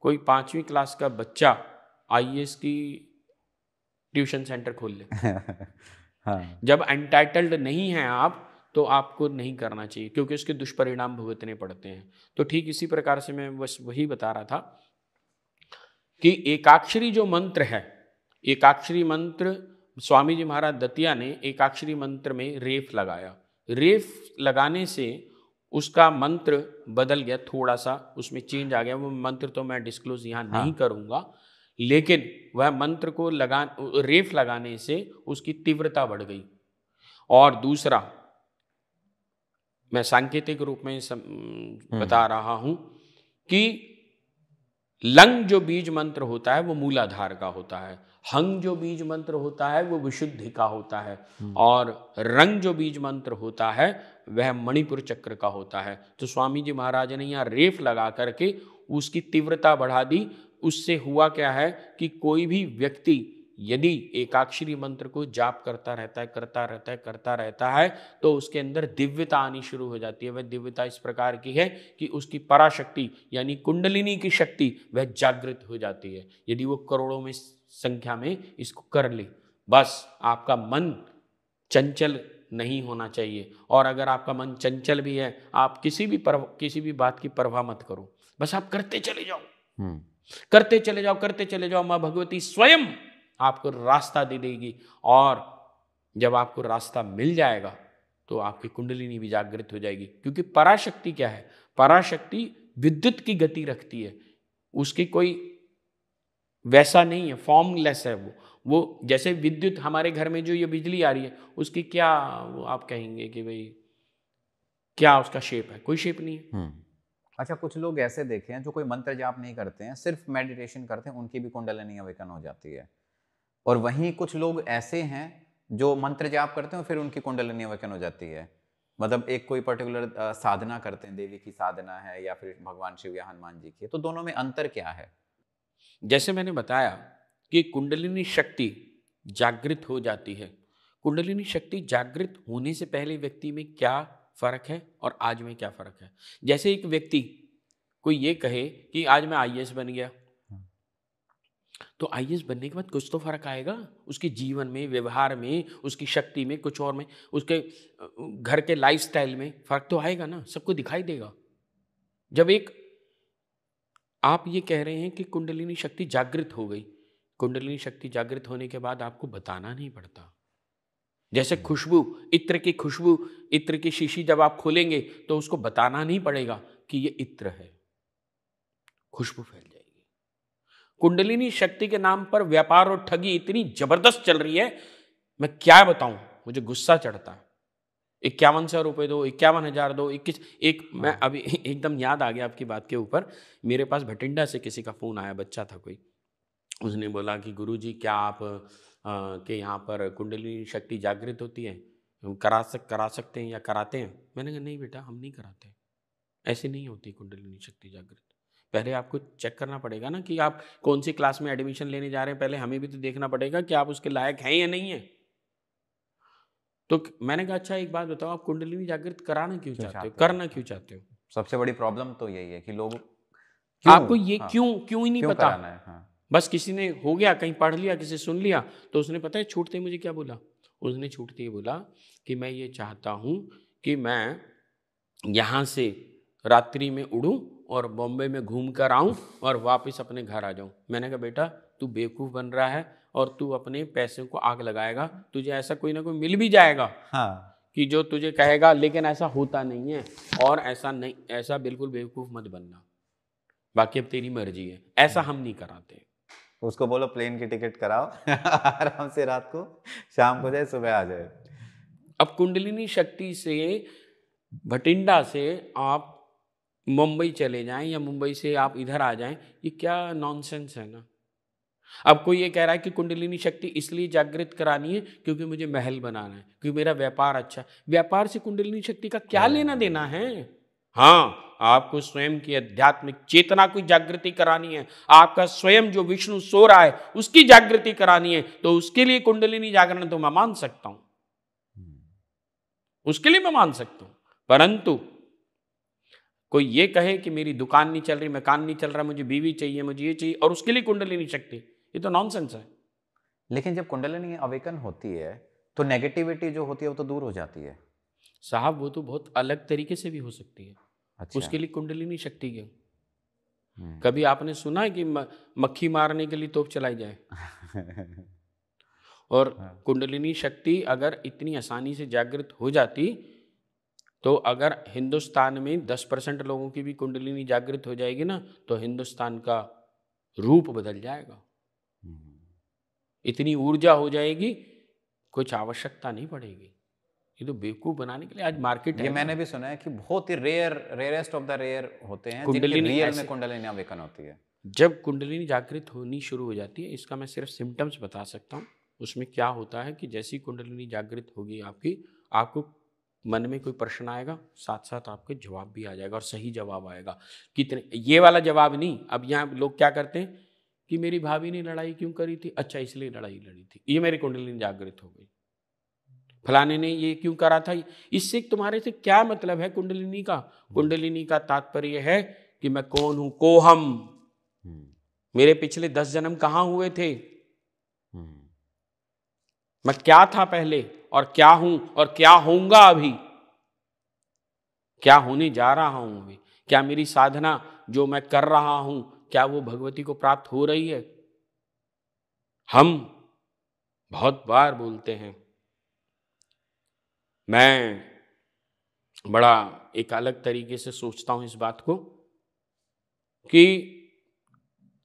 कोई 5वीं क्लास का बच्चा IAS की ट्यूशन सेंटर खोल ले। हाँ। जब एंटाइटल्ड नहीं है आप तो आपको नहीं करना चाहिए क्योंकि उसके दुष्परिणाम भुगतने पड़ते हैं। तो ठीक इसी प्रकार से मैं बस वही बता रहा था कि एकाक्षरी जो मंत्र है, एकाक्षरी मंत्र स्वामी जी महाराज दतिया ने एकाक्षरी मंत्र में रेफ लगाया। रेफ लगाने से उसका मंत्र बदल गया, थोड़ा सा उसमें चेंज आ गया। वो मंत्र तो मैं डिस्क्लोज यहाँ नहीं करूँगा, लेकिन वह मंत्र को रेफ लगाने से उसकी तीव्रता बढ़ गई। और दूसरा मैं सांकेतिक रूप में बता रहा हूं कि लंग जो बीज मंत्र होता है वो मूलाधार का होता है, हंग जो बीज मंत्र होता है वो विशुद्धि का होता है, और रंग जो बीज मंत्र होता है वह मणिपुर चक्र का होता है। तो स्वामी जी महाराज ने यहाँ रेफ लगा करके उसकी तीव्रता बढ़ा दी। उससे हुआ क्या है कि कोई भी व्यक्ति यदि एकाक्षरी मंत्र को जाप करता रहता है तो उसके अंदर दिव्यता आनी शुरू हो जाती है। वह दिव्यता इस प्रकार की है कि उसकी पराशक्ति यानी कुंडलिनी की शक्ति वह जागृत हो जाती है। यदि वो करोड़ों में संख्या में इसको कर ले, बस आपका मन चंचल नहीं होना चाहिए। और अगर आपका मन चंचल भी है, आप किसी भी बात की परवाह मत करो, बस आप करते चले जाओ, करते चले जाओ। माँ भगवती स्वयं आपको रास्ता दे देगी, और जब आपको रास्ता मिल जाएगा तो आपकी कुंडलिनी भी जागृत हो जाएगी। क्योंकि पराशक्ति क्या है? पराशक्ति विद्युत की गति रखती है, उसकी कोई वैसा नहीं है, फॉर्मलेस है वो जैसे विद्युत हमारे घर में जो ये बिजली आ रही है उसकी क्या वो आप कहेंगे कि भाई क्या उसका शेप है? कोई शेप नहीं है। अच्छा, कुछ लोग ऐसे देखे हैं जो कोई मंत्र जाप नहीं करते हैं, सिर्फ मेडिटेशन करते हैं, उनकी भी कुंडलिनी अवेकन हो जाती है। और वहीं कुछ लोग ऐसे हैं जो मंत्र जाप करते हैं और फिर उनकी कुंडलिनी अवेकन हो जाती है। मतलब एक कोई पर्टिकुलर साधना करते हैं, देवी की साधना है या फिर भगवान शिव या हनुमान जी की, तो दोनों में अंतर क्या है? जैसे मैंने बताया कि कुंडलिनी शक्ति जागृत हो जाती है। कुंडलिनी शक्ति जागृत होने से पहले व्यक्ति में क्या फर्क है और आज में क्या फर्क है? जैसे एक व्यक्ति कोई ये कहे कि आज मैं आईएएस बन गया, तो आईएएस बनने के बाद कुछ तो फर्क आएगा उसके जीवन में, व्यवहार में, उसकी शक्ति में, कुछ और में, उसके घर के लाइफस्टाइल में फर्क तो आएगा ना, सबको दिखाई देगा। जब एक आप ये कह रहे हैं कि कुंडलिनी शक्ति जागृत हो गई, कुंडलिनी शक्ति जागृत होने के बाद आपको बताना नहीं पड़ता। जैसे खुशबू, इत्र की खुशबू, इत्र की शीशी जब आप खोलेंगे तो उसको बताना नहीं पड़ेगा कि ये इत्र है, खुशबू फैल जाएगी। कुंडलिनी शक्ति के नाम पर व्यापार और ठगी इतनी जबरदस्त चल रही है, मैं क्या बताऊं, मुझे गुस्सा चढ़ता है। 5100 रुपये दो, 51,000 दो, 21 एक। मैं अभी एकदम याद आ गया आपकी बात के ऊपर, मेरे पास भटिंडा से किसी का फ़ोन आया, बच्चा था कोई, उसने बोला कि गुरुजी क्या आप के यहाँ पर कुंडलिनी शक्ति जागृत होती है, करा सकते हैं या कराते हैं? मैंने कहा नहीं बेटा, हम नहीं कराते, ऐसे नहीं होती कुंडलिनी शक्ति जागृत। पहले आपको चेक करना पड़ेगा ना कि आप कौन सी क्लास में एडमिशन लेने जा रहे हैं, पहले हमें भी तो देखना पड़ेगा कि आप उसके लायक हैं या नहीं है। तो मैंने कहा अच्छा एक बात बताओ, आप कुंडलिनी जागृत कराना क्यों चाहते हो, करना क्यों चाहते हो? सबसे बड़ी प्रॉब्लम तो यही है कि लोग आपको ये क्यों ही नहीं पता। बस किसी ने हो गया, कहीं पढ़ लिया, किसी सुन लिया, तो उसने पता है छूटते मुझे क्या बोला? उसने छूटते ही बोला कि मैं ये चाहता हूँ कि मैं यहाँ से रात्रि में उड़ूँ और बॉम्बे में घूम कर आऊँ और वापस अपने घर आ जाऊँ। मैंने कहा बेटा तू बेवकूफ़ बन रहा है और तू अपने पैसे को आग लगाएगा, तुझे ऐसा कोई ना कोई मिल भी जाएगा कि जो तुझे कहेगा, लेकिन ऐसा होता नहीं है। और ऐसा बिल्कुल बेवकूफ़ मत बनना, बाकी अब तेरी मर्जी है, ऐसा हम नहीं कराते। उसको बोलो प्लेन की टिकट कराओ आराम से, रात को शाम को जाए, सुबह आ जाए। अब कुंडलिनी शक्ति से भटिंडा से आप मुंबई चले जाएं या मुंबई से आप इधर आ जाएं, ये क्या नॉनसेंस है ना। अब कोई ये कह रहा है कि कुंडलिनी शक्ति इसलिए जागृत करानी है क्योंकि मुझे महल बनाना है, क्योंकि मेरा व्यापार अच्छा है। व्यापार से कुंडलिनी शक्ति का क्या लेना देना है? हाँ, आपको स्वयं की आध्यात्मिक चेतना की जागृति करानी है, आपका स्वयं जो विष्णु सो रहा है उसकी जागृति करानी है, तो उसके लिए कुंडलिनी जागरण तो मैं मान सकता हूं, उसके लिए मैं मान सकता हूं। परंतु कोई ये कहे कि मेरी दुकान नहीं चल रही, मकान नहीं चल रहा, मुझे बीवी चाहिए, मुझे ये चाहिए, और उसके लिए कुंडलिनी शक्ति, ये तो नॉनसेंस है। लेकिन जब कुंडलिनी अवेकन होती है तो नेगेटिविटी जो होती है वो तो दूर हो जाती है साहब। वो तो बहुत अलग तरीके से भी हो सकती है। अच्छा। उसके लिए कुंडलिनी शक्ति क्यों? कभी आपने सुना है कि मक्खी मारने के लिए तोप चलाई जाए? और कुंडलिनी शक्ति अगर इतनी आसानी से जागृत हो जाती, तो अगर हिंदुस्तान में 10% लोगों की भी कुंडलिनी जागृत हो जाएगी ना, तो हिंदुस्तान का रूप बदल जाएगा। इतनी ऊर्जा हो जाएगी, कुछ आवश्यकता नहीं पड़ेगी। ये तो बेवकूफ बनाने के लिए आज मार्केट है। ये मैंने भी सुना है कि बहुत ही रेयरेस्ट ऑफ द रेयर होते हैं जिनकी रियल में कुंडलिनी अवेकन होती है। जब कुंडलिनी जागृत होनी शुरू हो जाती है, इसका मैं सिर्फ सिम्टम्स बता सकता हूँ। उसमें क्या होता है कि जैसी कुंडलिनी जागृत होगी आपकी, आपको मन में कोई प्रश्न आएगा, साथ साथ आपके जवाब भी आ जाएगा और सही जवाब आएगा। कितने, ये वाला जवाब नहीं। अब यहाँ लोग क्या करते हैं कि मेरी भाभी ने लड़ाई क्यों करी थी, अच्छा इसलिए लड़ाई लड़ी थी, ये मेरी कुंडलिनी जागृत हो गई। फलाने ने ये क्यों करा था, इससे तुम्हारे से क्या मतलब है कुंडलिनी का? कुंडलिनी का तात्पर्य है कि मैं कौन हूं, कोहम, मेरे पिछले 10 जन्म कहां हुए थे, मैं क्या था पहले और क्या हूं और क्या होऊंगा अभी, क्या होने जा रहा हूं अभी, क्या मेरी साधना जो मैं कर रहा हूं क्या वो भगवती को प्राप्त हो रही है। हम बहुत बार बोलते हैं, मैं बड़ा एक अलग तरीके से सोचता हूं इस बात को, कि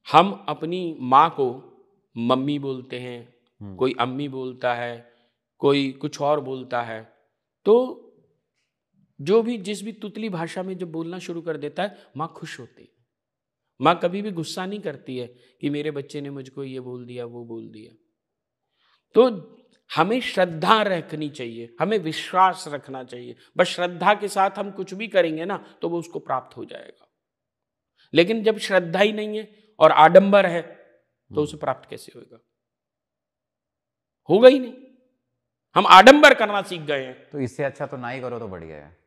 हम अपनी माँ को मम्मी बोलते हैं, कोई अम्मी बोलता है, कोई कुछ और बोलता है, तो जो भी जिस भी तुतली भाषा में जब बोलना शुरू कर देता है, माँ खुश होती है। माँ कभी भी गुस्सा नहीं करती है कि मेरे बच्चे ने मुझको ये बोल दिया वो बोल दिया। तो हमें श्रद्धा रखनी चाहिए, हमें विश्वास रखना चाहिए। बस श्रद्धा के साथ हम कुछ भी करेंगे ना तो वो उसको प्राप्त हो जाएगा। लेकिन जब श्रद्धा ही नहीं है और आडंबर है तो उसे प्राप्त कैसे होगा? होगा ही नहीं। हम आडंबर करना सीख गए हैं। तो इससे अच्छा तो ना ही करो तो बढ़िया है।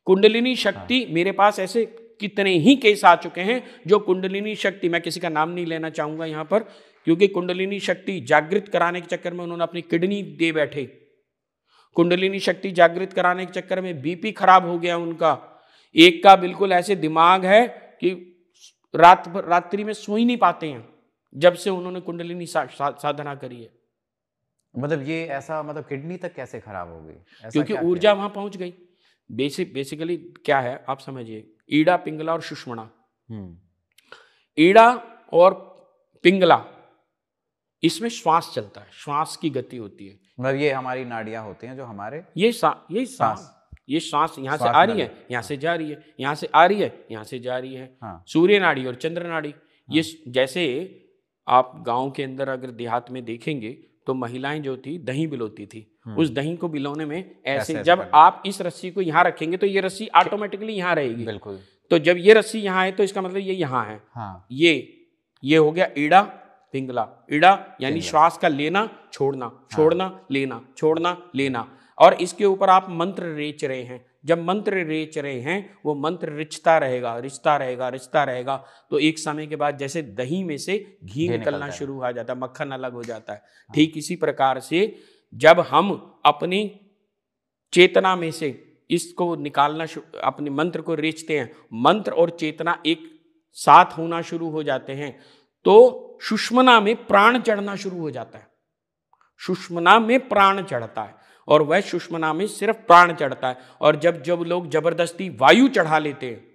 कुंडलिनी शक्ति, मेरे पास ऐसे कितने ही केस आ चुके हैं जो कुंडलिनी शक्ति, मैं किसी का नाम नहीं लेना चाहूंगा यहां पर, क्योंकि कुंडलिनी शक्ति जागृत कराने के चक्कर में उन्होंने अपनी किडनी दे बैठे। कुंडलिनी शक्ति जागृत कराने के चक्कर में बीपी खराब हो गया उनका। एक का बिल्कुल ऐसे दिमाग है कि रात्रि में सो ही नहीं पाते हैं जब से उन्होंने कुंडलिनी साधना करी है। मतलब ये ऐसा, मतलब किडनी तक कैसे खराब हो गई? क्योंकि ऊर्जा वहां पहुंच गई। बेसिकली क्या है आप समझिए, ईड़ा पिंगला और सुषुम्ना। ईड़ा और पिंगला, इसमें श्वास चलता है, श्वास की गति होती है। मतलब ये हमारी नाड़ियां होती हैं जो हमारे, ये सांस यहाँ से आ रही है, यहाँ से जा रही है, यहाँ से आ रही है, यहाँ से जा रही है। हाँ। सूर्य नाड़ी और चंद्र नाड़ी। ये जैसे आप गांव के अंदर अगर देहात में देखेंगे तो महिलाएं जो थी दही बिलोती थी, उस दही को बिलोने में ऐसे जब आप इस रस्सी को यहाँ रखेंगे तो ये रस्सी ऑटोमेटिकली यहाँ रहेगी। बिल्कुल। तो जब ये रस्सी यहाँ है तो इसका मतलब ये यहाँ है। हाँ। ये हो गया ईड़ा पिंगला। ईड़ा यानी श्वास का लेना छोड़ना, छोड़ना लेना, छोड़ना लेना। और इसके ऊपर आप मंत्र रेच रहे हैं। जब मंत्र रेच रहे हैं वो मंत्र रिचता रहेगा, रिचता रहेगा, रिचता रहेगा, तो एक समय के बाद जैसे दही में से घी निकलना शुरू हो जाता है, मक्खन अलग हो जाता है। ठीक इसी प्रकार से जब हम अपनी चेतना में से इसको निकालना, अपने मंत्र को रेचते हैं, मंत्र और चेतना एक साथ होना शुरू हो जाते हैं, तो सुषुम्ना में प्राण चढ़ना शुरू हो जाता है। सुषुम्ना में प्राण चढ़ता है और वह सुषुम्ना में सिर्फ प्राण चढ़ता है। और जब लोग जबरदस्ती वायु चढ़ा लेते हैं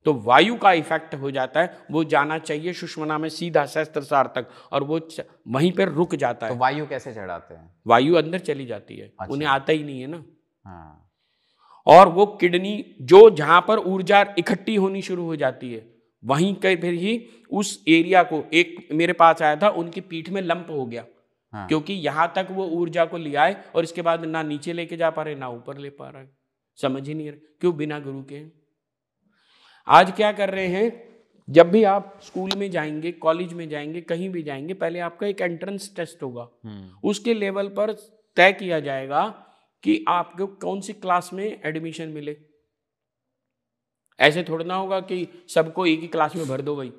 तो वायु का इफेक्ट हो जाता है, वो जाना चाहिए सुषुम्ना में सीधा सहस्त्रसार तक और वो वहीं पर रुक जाता है। तो वायु कैसे चढ़ाते हैं? वायु अंदर चली जाती है। अच्छा। उन्हें आता ही नहीं है ना। हाँ। और वो किडनी जो जहां पर ऊर्जा इकट्ठी होनी शुरू हो जाती है वहीं फिर ही उस एरिया को, एक मेरे पास आया था, उनकी पीठ में लंप हो गया। हाँ। क्योंकि यहां तक वो ऊर्जा को ले आए और इसके बाद ना नीचे लेके जा पा रहे ना ऊपर ले पा रहे, समझ ही नहीं रहे क्यों, बिना गुरु के। आज क्या कर रहे हैं, जब भी आप स्कूल में जाएंगे, कॉलेज में जाएंगे, कहीं भी जाएंगे, पहले आपका एक एंट्रेंस टेस्ट होगा। उसके लेवल पर तय किया जाएगा कि आपको कौन सी क्लास में एडमिशन मिले। ऐसे थोड़ा ना होगा कि सबको एक ही क्लास में भर दो भाई।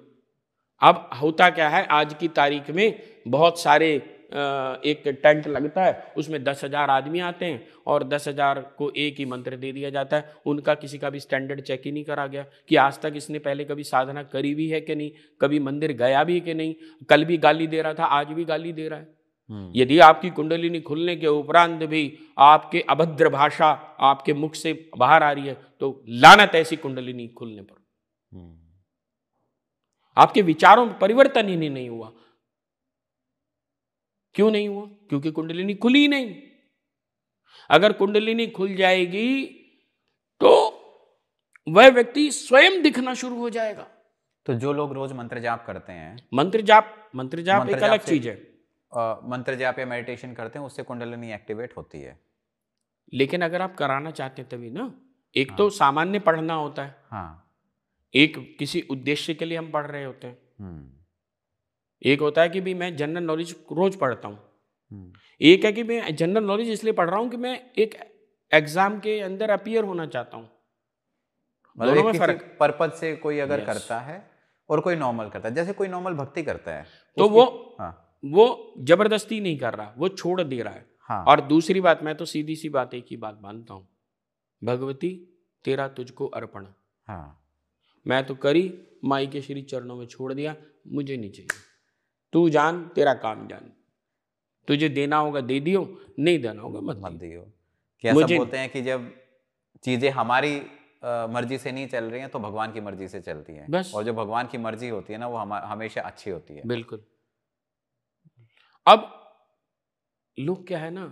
अब होता क्या है, आज की तारीख में बहुत सारे एक टेंट लगता है, उसमें 10,000 आदमी आते हैं और 10,000 को एक ही मंत्र दे दिया जाता है। उनका किसी का भी स्टैंडर्ड चेक ही नहीं करा गया कि आज तक इसने पहले कभी साधना करी भी है कि नहीं, कभी मंदिर गया भी कि नहीं। कल भी गाली दे रहा था, आज भी गाली दे रहा है। यदि आपकी कुंडलिनी खुलने के उपरांत भी आपके अभद्र भाषा आपके मुख से बाहर आ रही है तो लानत ऐसी कुंडलिनी खुलने पर। आपके विचारों में परिवर्तन ही नहीं हुआ। क्यों नहीं हुआ? क्योंकि कुंडलिनी खुली नहीं। अगर कुंडलिनी खुल जाएगी तो वह व्यक्ति स्वयं दिखना शुरू हो जाएगा। तो जो लोग रोज मंत्र जाप करते हैं, मंत्र जाप एक अलग चीज है। मंत्र जाप या मेडिटेशन करते हैं, उससे कुंडलिनी एक्टिवेट होती है। लेकिन अगर आप कराना चाहते हैं तभी ना, एक तो सामान्य पढ़ना होता है, हाँ, एक किसी उद्देश्य के लिए हम पढ़ रहे होते हैं। एक होता है कि भी मैं जनरल नॉलेज रोज पढ़ता हूँ, एक है कि मैं जनरल नॉलेज इसलिए पढ़ रहा हूँ कि मैं एक एग्जाम के अंदर अपीयर होना चाहता हूँ। दोनों में फर्क। पर्पज से कोई अगर करता है और कोई नॉर्मल करता है, जैसे कोई नॉर्मल भक्ति करता है तो वो जबरदस्ती नहीं कर रहा, वो छोड़ दे रहा है। हाँ। और दूसरी बात, मैं तो सीधी सी बात एक ही बात मानता हूँ, भगवती तेरा तुझको अर्पण। हाँ। मैं तो करी माई के श्री चरणों में छोड़ दिया, मुझे नहीं चाहिए, तू जान, तेरा काम जान, तुझे देना होगा दे दियो, नहीं देना होगा मत दियो। क्या सब बोलते हैं कि जब चीजें हमारी मर्जी से नहीं चल रही हैं तो भगवान की मर्जी से चलती हैं, बस। और जो भगवान की मर्जी होती है ना, वो हमेशा अच्छी होती है। बिल्कुल। अब लोग क्या है ना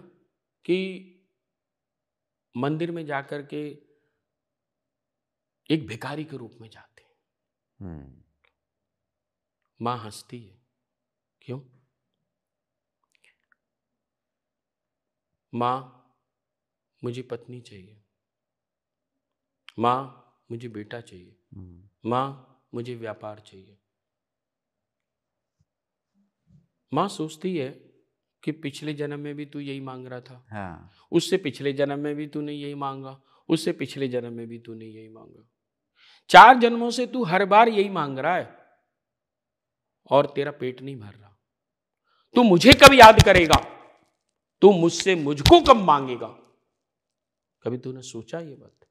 कि मंदिर में जाकर के एक भिखारी के रूप में जाते हैं। मां हंसती है, क्यों? मां मुझे पत्नी चाहिए, मां मुझे बेटा चाहिए, मां मुझे व्यापार चाहिए। मां सोचती है कि पिछले जन्म में भी तू यही मांग रहा था। हाँ। उससे पिछले जन्म में भी तूने यही मांगा, उससे पिछले जन्म में भी तूने यही मांगा, 4 जन्मों से तू हर बार यही मांग रहा है और तेरा पेट नहीं भर रहा। तू मुझे कब याद करेगा? तू मुझसे मुझको कब मांगेगा? कभी तूने सोचा ये बात?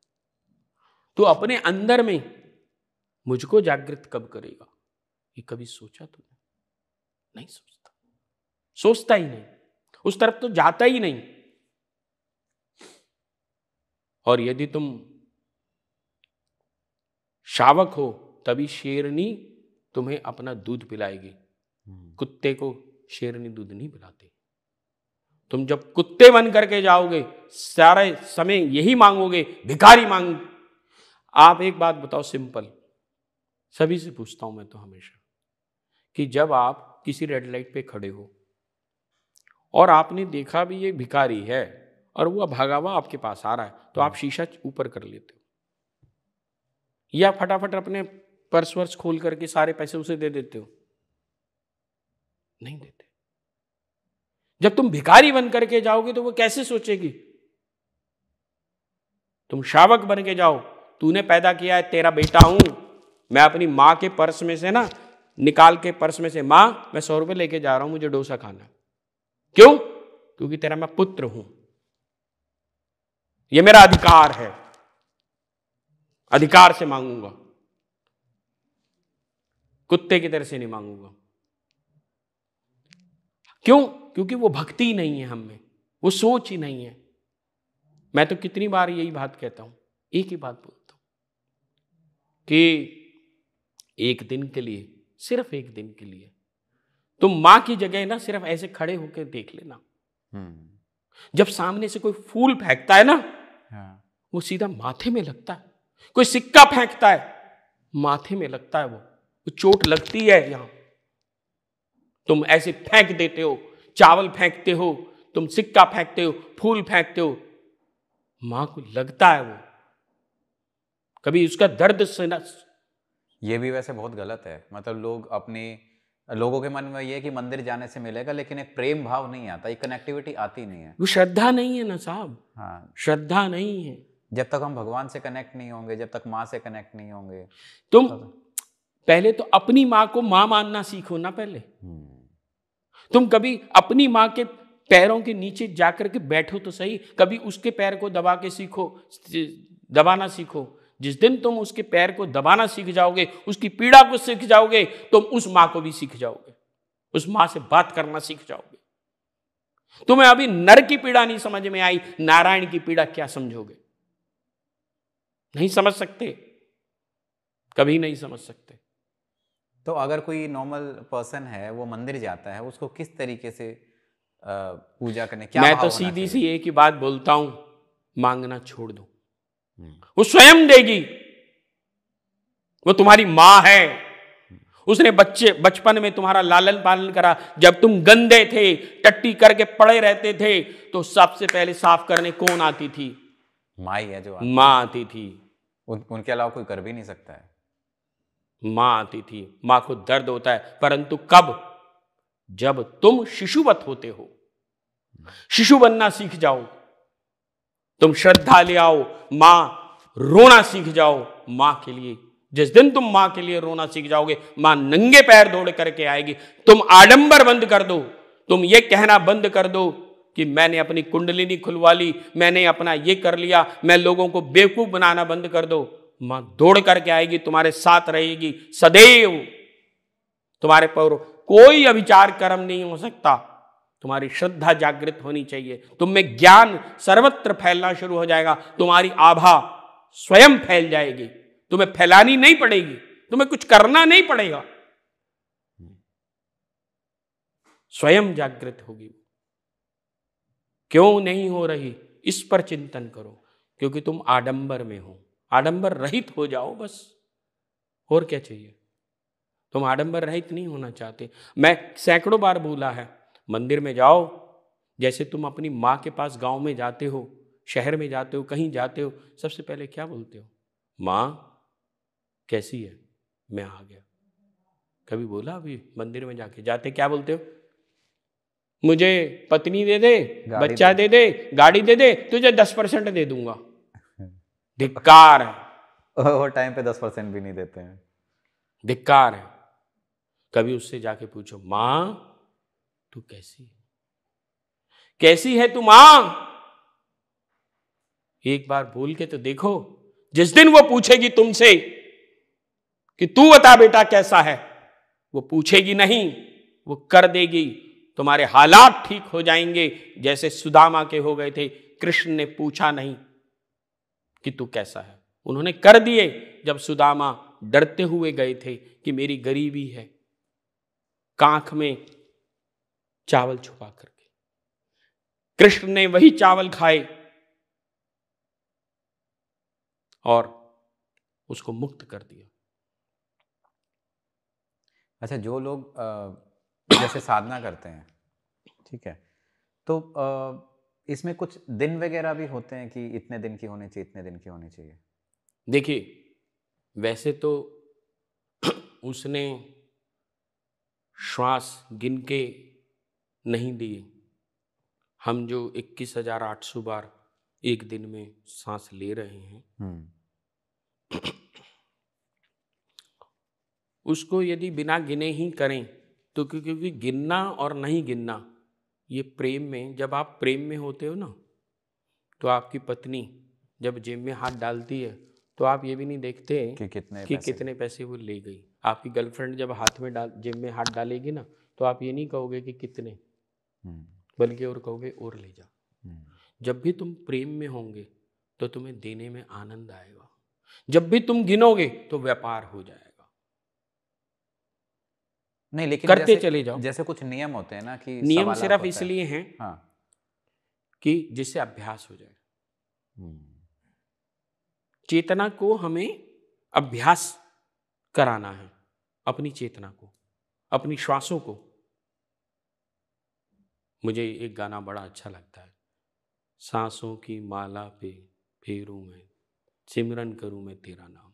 तू अपने अंदर में मुझको जागृत कब करेगा? ये कभी सोचा तूने? नहीं सोचता, सोचता ही नहीं, उस तरफ तो जाता ही नहीं। और यदि तुम शावक हो तभी शेरनी तुम्हें अपना दूध पिलाएगी, कुत्ते को शेरनी दूध नहीं पिलाती। तुम जब कुत्ते बन करके जाओगे, सारे समय यही मांगोगे, भिखारी मांग। आप एक बात बताओ सिंपल, सभी से पूछता हूं मैं तो हमेशा, कि जब आप किसी रेड लाइट पे खड़े हो और आपने देखा भी ये भिखारी है और वो भागा हुआ आपके पास आ रहा है, तो आप शीशा ऊपर कर लेते हो या फटाफट अपने पर्स वर्स खोल करके सारे पैसे उसे दे देते हो? नहीं देते। जब तुम भिखारी बन करके जाओगे तो वो कैसे सोचेगी? तुम शावक बन के जाओ, तूने पैदा किया है, तेरा बेटा हूं मैं, अपनी मां के पर्स में से ना निकाल के, पर्स में से, मां मैं 100 रुपए लेके जा रहा हूं, मुझे डोसा खाना है। क्यों? क्योंकि तेरा मैं पुत्र हूं, ये मेरा अधिकार है, अधिकार से मांगूंगा, कुत्ते की तरह से नहीं मांगूंगा। क्यों? क्योंकि वो भक्ति नहीं है हम में, वो सोच ही नहीं है। मैं तो कितनी बार यही बात कहता हूं, एक ही बात बोलता हूं कि एक दिन के लिए, सिर्फ एक दिन के लिए तुम मां की जगह ना सिर्फ ऐसे खड़े होकर देख लेना। जब सामने से कोई फूल फेंकता है ना, वो सीधा माथे में लगता है। कोई सिक्का फेंकता है, माथे में लगता है, वो चोट लगती है यहां। तुम ऐसे फेंक देते हो, चावल फेंकते हो, तुम सिक्का फेंकते हो, फूल फेंकते हो, मां को लगता है वो, कभी उसका दर्द से ना। ये भी वैसे बहुत गलत है। मतलब लोगों के मन में ये है कि मंदिर जाने से मिलेगा, लेकिन एक प्रेम भाव नहीं आता, एक कनेक्टिविटी आती नहीं है। वो श्रद्धा नहीं है ना साहब। हाँ, श्रद्धा नहीं है। जब तक हम भगवान से कनेक्ट नहीं होंगे, जब तक माँ से कनेक्ट नहीं होंगे, तुम पहले तो अपनी माँ को माँ मानना सीखो ना पहले। तुम कभी अपनी माँ के पैरों के नीचे जाकर के बैठो तो सही, कभी उसके पैर को दबा के सीखो, दबाना सीखो। जिस दिन तुम उसके पैर को दबाना सीख जाओगे, उसकी पीड़ा को सीख जाओगे, तुम उस माँ को भी सीख जाओगे, उस माँ से बात करना सीख जाओगे। तुम्हें अभी नर की पीड़ा नहीं समझ में आई, नारायण की पीड़ा क्या समझोगे? नहीं समझ सकते, कभी नहीं समझ सकते। तो अगर कोई नॉर्मल पर्सन है, वो मंदिर जाता है, उसको किस तरीके से पूजा करने, क्या मैं तो सीधी सी एक ही बात बोलता हूं, मांगना छोड़ दो, वो स्वयं देगी। वो तुम्हारी मां है, उसने बचपन में तुम्हारा लालन पालन करा। जब तुम गंदे थे, टट्टी करके पड़े रहते थे, तो सबसे पहले साफ करने कौन आती थी? माँ ही है जो माँ आती थी। उनके अलावा कोई कर भी नहीं सकता है। माँ आती थी। माँ को दर्द होता है, परंतु कब? जब तुम शिशुवत होते हो। शिशु बनना सीख जाओ, तुम श्रद्धा ले आओ, मां रोना सीख जाओ मां के लिए। जिस दिन तुम मां के लिए रोना सीख जाओगे, मां नंगे पैर दौड़ करके आएगी। तुम आडंबर बंद कर दो, तुम ये कहना बंद कर दो कि मैंने अपनी कुंडलिनी खुलवा ली, मैंने अपना ये कर लिया, मैं लोगों को बेवकूफ बनाना बंद कर दो। मां दौड़ करके आएगी, तुम्हारे साथ रहेगी सदैव। तुम्हारे पर कोई अविचार कर्म नहीं हो सकता। तुम्हारी श्रद्धा जागृत होनी चाहिए, तुम में ज्ञान सर्वत्र फैलना शुरू हो जाएगा। तुम्हारी आभा स्वयं फैल जाएगी, तुम्हें फैलानी नहीं पड़ेगी, तुम्हें कुछ करना नहीं पड़ेगा, स्वयं जागृत होगी। क्यों नहीं हो रही, इस पर चिंतन करो, क्योंकि तुम आडंबर में हो। आडंबर रहित हो जाओ बस, और क्या चाहिए। तुम आडंबर रहित नहीं होना चाहते। मैं सैकड़ों बार बोला है, मंदिर में जाओ, जैसे तुम अपनी माँ के पास गांव में जाते हो, शहर में जाते हो, कहीं जाते हो, सबसे पहले क्या बोलते हो? माँ कैसी है, मैं आ गया। कभी बोला अभी मंदिर में जाके जाते क्या बोलते हो? मुझे पत्नी दे दे, बच्चा दे दे, गाड़ी दे दे, तुझे 10% दे दूंगा। धिक्कार है। वो टाइम पे 10% भी नहीं देते हैं। धिक्कार है। कभी उससे जाके पूछो, मां तू कैसी है, कैसी है तू मां? एक बार बोल के तो देखो। जिस दिन वो पूछेगी तुमसे कि तू बता बेटा कैसा है, वो पूछेगी नहीं, वो कर देगी। तुम्हारे हालात ठीक हो जाएंगे, जैसे सुदामा के हो गए थे। कृष्ण ने पूछा नहीं कि तू कैसा है, उन्होंने कर दिए। जब सुदामा डरते हुए गए थे कि मेरी गरीबी है, कांख में चावल छुपा करके, कृष्ण ने वही चावल खाए और उसको मुक्त कर दिया। अच्छा, जो लोग जैसे साधना करते हैं, ठीक है, तो इसमें कुछ दिन वगैरह भी होते हैं कि इतने दिन की होनी चाहिए, इतने दिन की होनी चाहिए? देखिए, वैसे तो उसने श्वास गिन के नहीं दिए। हम जो 21,800 बार एक दिन में सांस ले रहे हैं, उसको यदि बिना गिने ही करें तो, क्योंकि गिनना और नहीं गिनना, ये प्रेम में, जब आप प्रेम में होते हो ना, तो आपकी पत्नी जब जेब में हाथ डालती है तो आप ये भी नहीं देखते कि कितने पैसे वो ले गई। आपकी गर्लफ्रेंड जब हाथ में जेब में हाथ डालेगी ना, तो आप ये नहीं कहोगे कि कितने, बल्कि और कहोगे और ले जा। जब भी तुम प्रेम में होंगे तो तुम्हें देने में आनंद आएगा। जब भी तुम गिनोगे तो व्यापार हो जाएगा। नहीं, लेकिन करते चले जाओ। जैसे कुछ नियम होते हैं ना, कि नियम सिर्फ इसलिए हैं हाँ, कि जिससे अभ्यास हो जाए। चेतना को हमें अभ्यास कराना है, अपनी चेतना को, अपनी श्वासों को। मुझे एक गाना बड़ा अच्छा लगता है, सांसों की माला पे फेरूं मैं, सिमरन करूं मैं तेरा नाम।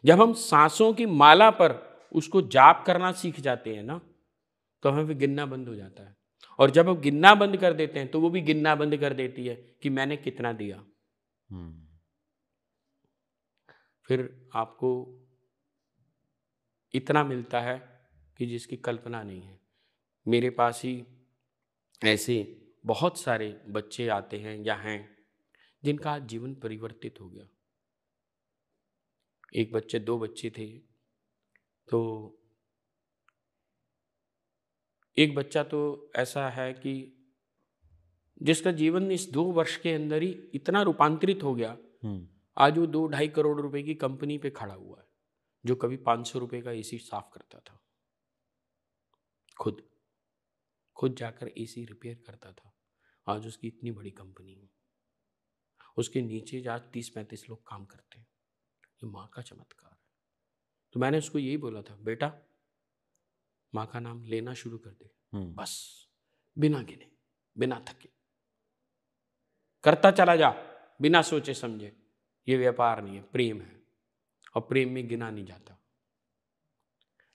जब हम सांसों की माला पर उसको जाप करना सीख जाते हैं ना, तो हमें गिनना बंद हो जाता है। और जब हम गिनना बंद कर देते हैं तो वो भी गिनना बंद कर देती है कि मैंने कितना दिया। फिर आपको इतना मिलता है कि जिसकी कल्पना नहीं है। मेरे पास ही ऐसे बहुत सारे बच्चे आते हैं या हैं जिनका आज जीवन परिवर्तित हो गया। एक बच्चे, 2 बच्चे थे, तो एक बच्चा तो ऐसा है कि जिसका जीवन इस 2 वर्ष के अंदर ही इतना रूपांतरित हो गया, आज वो 2-2.5 करोड़ रुपए की कंपनी पे खड़ा हुआ है। जो कभी 500 रुपए का एसी साफ करता था, खुद जाकर एसी रिपेयर करता था, आज उसकी इतनी बड़ी कंपनी है। उसके नीचे आज 30-35 लोग काम करते हैं। ये माँ का चमत्कार है। तो मैंने उसको यही बोला था, बेटा माँ का नाम लेना शुरू कर दे, बस बिना गिने बिना थके करता चला जा, बिना सोचे समझे। ये व्यापार नहीं है, प्रेम है, और प्रेम में गिना नहीं जाता।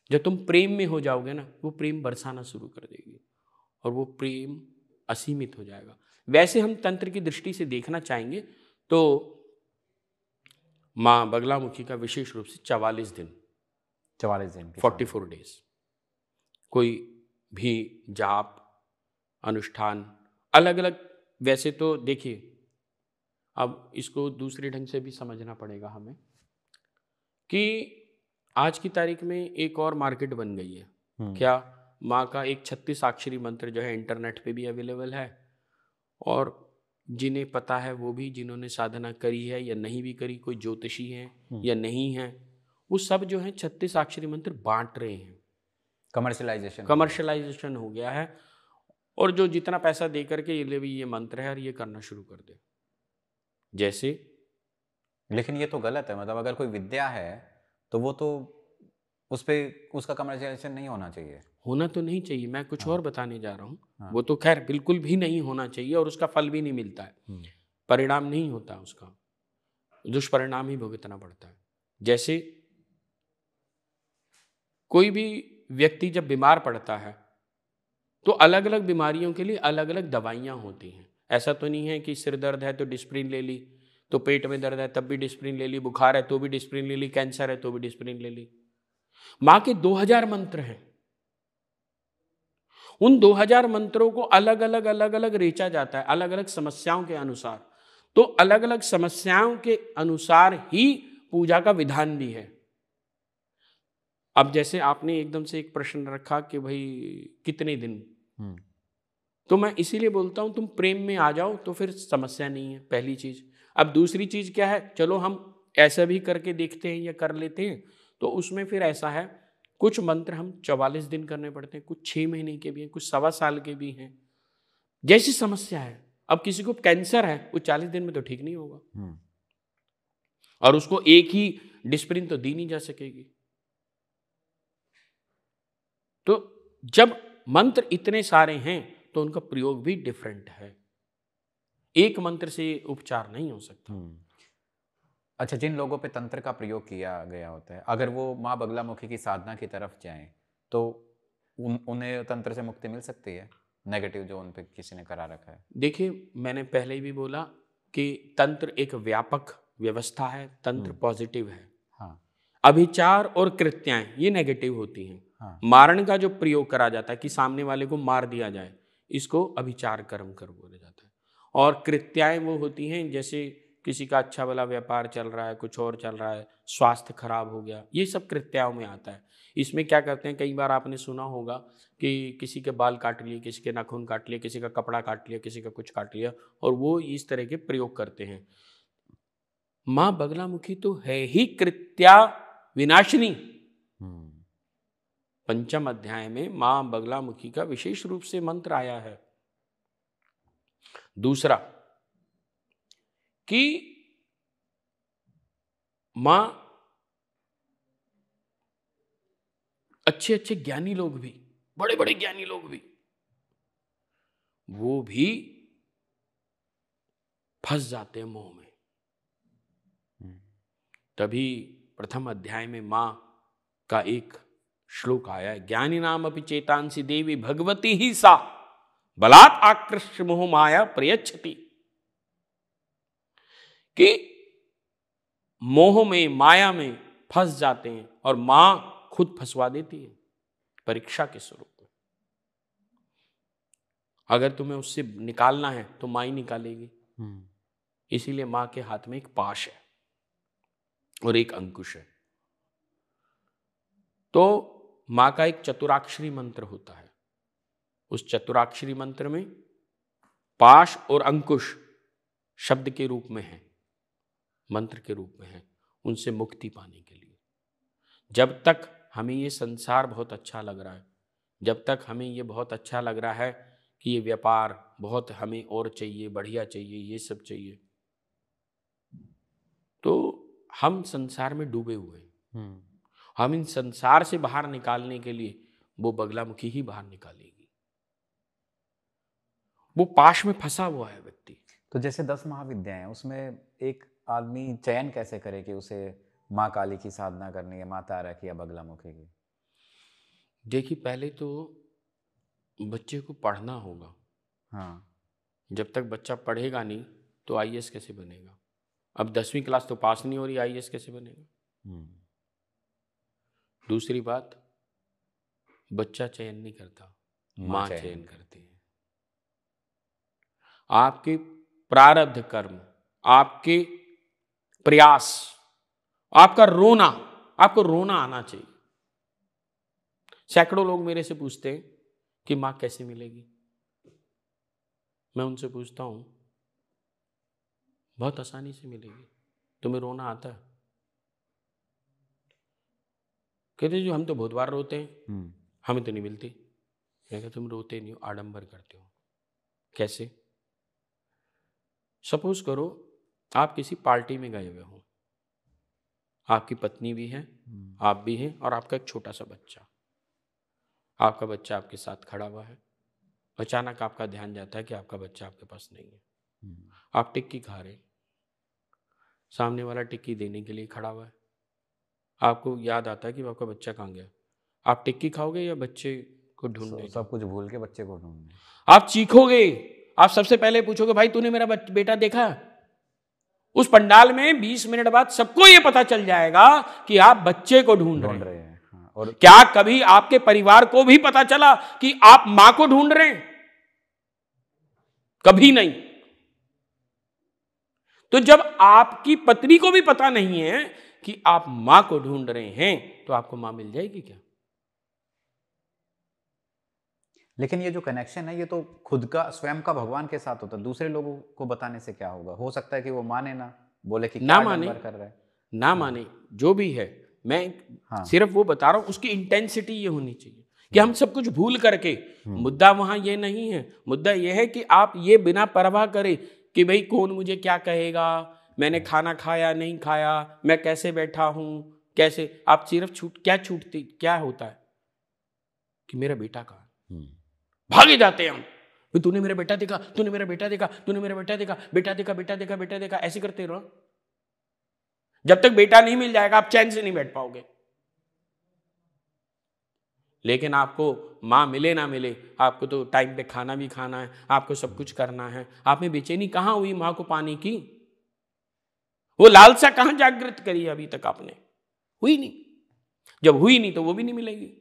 जब तुम प्रेम में हो जाओगे ना, वो प्रेम बरसाना शुरू कर देगी और वो प्रेम असीमित हो जाएगा। वैसे हम तंत्र की दृष्टि से देखना चाहेंगे तो माँ बगलामुखी का विशेष रूप से 44 दिन 44 डेज कोई भी जाप अनुष्ठान अलग अलग। वैसे तो देखिए, अब इसको दूसरे ढंग से भी समझना पड़ेगा हमें कि आज की तारीख में एक और मार्केट बन गई है। क्या? माँ का एक 36 अक्षरी मंत्र जो है इंटरनेट पे भी अवेलेबल है, और जिन्हें पता है वो भी, जिन्होंने साधना करी है या नहीं भी करी, कोई ज्योतिषी है या नहीं है, वो सब जो है 36 अक्षरी मंत्र बांट रहे हैं। कमर्शलाइजेशन हो गया है, और जो जितना पैसा दे करके ये ले भी ये मंत्र है और ये करना शुरू कर दे जैसे। लेकिन ये तो गलत है, मतलब अगर कोई विद्या है तो वो तो उस पे उसका कमर्शियलाइजेशन नहीं होना चाहिए। होना तो नहीं चाहिए, मैं कुछ और बताने जा रहा हूँ। वो तो खैर बिल्कुल भी नहीं होना चाहिए, और उसका फल भी नहीं मिलता है, परिणाम नहीं होता, उसका दुष्परिणाम ही भुगतना पड़ता है। जैसे कोई भी व्यक्ति जब बीमार पड़ता है तो अलग अलग बीमारियों के लिए अलग अलग दवाइयाँ होती हैं। ऐसा तो नहीं है कि सिर दर्द है तो डिस्प्रिन ले ली, तो पेट में दर्द है तब भी डिस्प्रिन ले ली, बुखार है तो भी डिस्प्रिन ले ली, कैंसर है तो भी डिस्प्रिन ले ली। माँ के 2000 मंत्र हैं, उन 2000 मंत्रों को अलग अलग रेचा जाता है अलग अलग समस्याओं के अनुसार। तो अलग अलग समस्याओं के अनुसार ही पूजा का विधान भी है। अब जैसे आपने एकदम से एक प्रश्न रखा कि भाई कितने दिन, तो मैं इसीलिए बोलता हूं तुम प्रेम में आ जाओ तो फिर समस्या नहीं है, पहली चीज। अब दूसरी चीज क्या है, चलो हम ऐसा भी करके देखते हैं या कर लेते हैं, तो उसमें फिर ऐसा है कुछ मंत्र हम 44 दिन करने पड़ते हैं, कुछ 6 महीने के भी हैं, कुछ 1.25 साल के भी हैं, जैसी समस्या है। अब किसी को कैंसर है, वो 40 दिन में तो ठीक नहीं होगा, और उसको एक ही डिस्प्रिन तो दी नहीं जा सकेगी। तो जब मंत्र इतने सारे हैं तो उनका प्रयोग भी डिफरेंट है, एक मंत्र से उपचार नहीं हो सकता। अच्छा, जिन लोगों पे तंत्र का प्रयोग किया गया होता है, अगर वो माँ बगलामुखी की साधना की तरफ जाएं तो उन्हें तंत्र से मुक्ति मिल सकती है, नेगेटिव जो उन पे किसी ने करा रखा है? देखिए, मैंने पहले भी बोला कि तंत्र एक व्यापक व्यवस्था है, तंत्र पॉजिटिव है। अभिचार और कृत्याएं ये नेगेटिव होती हैं। मारण का जो प्रयोग करा जाता है कि सामने वाले को मार दिया जाए, इसको अभिचार कर्म कर बोला जाता है। और कृत्याएं वो होती हैं जैसे किसी का अच्छा भला व्यापार चल रहा है, कुछ और चल रहा है, स्वास्थ्य खराब हो गया, ये सब कृत्याओं में आता है। इसमें क्या करते हैं, कई बार आपने सुना होगा कि किसी के बाल काट लिए, किसी के नाखून काट लिए, किसी का कपड़ा काट लिया, किसी का कुछ काट लिया, और वो इस तरह के प्रयोग करते हैं। माँ बगलामुखी तो है ही कृत्या विनाशिनी। पंचम अध्याय में माँ बगलामुखी का विशेष रूप से मंत्र आया है। दूसरा कि माँ अच्छे अच्छे ज्ञानी लोग भी, बड़े बड़े ज्ञानी लोग भी, वो भी फंस जाते हैं मोह में। तभी प्रथम अध्याय में माँ का एक श्लोक आया है, ज्ञानी नाम अपि चेतांसी देवी भगवती ही सा बलात् आकृष्य मोह माया प्रयच्छति। कि मोह में, माया में फंस जाते हैं और मां खुद फंसवा देती है परीक्षा के स्वरूप में। अगर तुम्हें उससे निकालना है तो मां ही निकालेगी। इसीलिए मां के हाथ में एक पाश है और एक अंकुश है। तो मां का एक चतुराक्षरी मंत्र होता है, उस चतुराक्षरी मंत्र में पाश और अंकुश शब्द के रूप में है, मंत्र के रूप में है, उनसे मुक्ति पाने के लिए। जब तक हमें ये संसार बहुत अच्छा लग रहा है, जब तक हमें ये बहुत अच्छा लग रहा है कि ये व्यापार बहुत हमें और चाहिए, बढ़िया चाहिए, ये सब चाहिए, तो हम संसार में डूबे हुए हैं। हम इन संसार से बाहर निकालने के लिए वो बगलामुखी ही बाहर निकालेगी। वो पाश में फंसा हुआ है व्यक्ति। तो जैसे 10 महाविद्याएं हैं, उसमें एक आदमी चयन कैसे करे कि उसे माँ काली की साधना करनी है, माँ तारा की या बगलामुखी की? देखिए, पहले तो बच्चे को पढ़ना होगा। हाँ। जब तक बच्चा पढ़ेगा नहीं तो आईएएस कैसे बनेगा? अब 10वीं क्लास तो पास नहीं हो रही, आईएएस कैसे बनेगा? दूसरी बात, बच्चा चयन नहीं करता, माँ चयन करती है। आपके प्रारब्ध कर्म, आपके प्रयास, आपका रोना, आपको रोना आना चाहिए। सैकड़ों लोग मेरे से पूछते हैं कि माँ कैसे मिलेगी। मैं उनसे पूछता हूं, बहुत आसानी से मिलेगी। तुम्हें रोना आता है? कहते जो हम तो बहुत बार रोते हैं, हमें तो नहीं मिलती। मैं कहता तुम रोते नहीं हो, आडंबर करते हो। कैसे? सपोज करो आप किसी पार्टी में गए हुए हो, आपकी पत्नी भी है, आप भी हैं, और आपका एक छोटा सा बच्चा। आपका बच्चा आपके साथ खड़ा हुआ है। अचानक आपका ध्यान जाता है कि आपका बच्चा आपके पास नहीं है। आप टिक्की खा रहे, सामने वाला टिक्की देने के लिए खड़ा हुआ है। आपको याद आता है कि आपका बच्चा कहाँ गया। आप टिक्की खाओगे या बच्चे को ढूंढने? सब कुछ भूल के बच्चे को ढूंढने। आप चीखोगे, आप सबसे पहले पूछोगे भाई तूने मेरा बेटा देखा? उस पंडाल में 20 मिनट बाद सबको यह पता चल जाएगा कि आप बच्चे को ढूंढ रहे हैं। हाँ, और क्या कभी आपके परिवार को भी पता चला कि आप मां को ढूंढ रहे हैं? कभी नहीं। तो जब आपकी पत्नी को भी पता नहीं है कि आप मां को ढूंढ रहे हैं, तो आपको मां मिल जाएगी क्या? लेकिन ये जो कनेक्शन है, ये तो खुद का, स्वयं का भगवान के साथ होता है। दूसरे लोगों को बताने से क्या होगा? हो सकता है कि वो माने ना, बोले कि ना क्या माने, कर रहा है, ना माने, जो भी है। मैं सिर्फ वो बता रहा हूं, उसकी इंटेंसिटी ये होनी चाहिए कि हम सब कुछ भूल करके, मुद्दा वहां ये नहीं है। मुद्दा ये है कि आप ये बिना परवाह करे कि भाई कौन मुझे क्या कहेगा, मैंने खाना खाया नहीं खाया, मैं कैसे बैठा हूं, कैसे, आप सिर्फ क्या होता है कि मेरा बेटा कहाँ? भागे जाते हैं हम, तूने मेरा बेटा देखा, तूने मेरा बेटा देखा, तूने मेरा बेटा देखा, बेटा देखा, बेटा देखा, बेटा देखा, ऐसे करते रहो। जब तक बेटा नहीं मिल जाएगा आप चैन से नहीं बैठ पाओगे। लेकिन आपको मां मिले ना मिले, आपको तो टाइम पे खाना भी खाना है, आपको सब कुछ करना है। आप में बेचैनी कहां हुई मां को पाने की? वो लालसा कहां जागृत करी अभी तक आपने? हुई नहीं। जब हुई नहीं तो वो भी नहीं मिलेगी।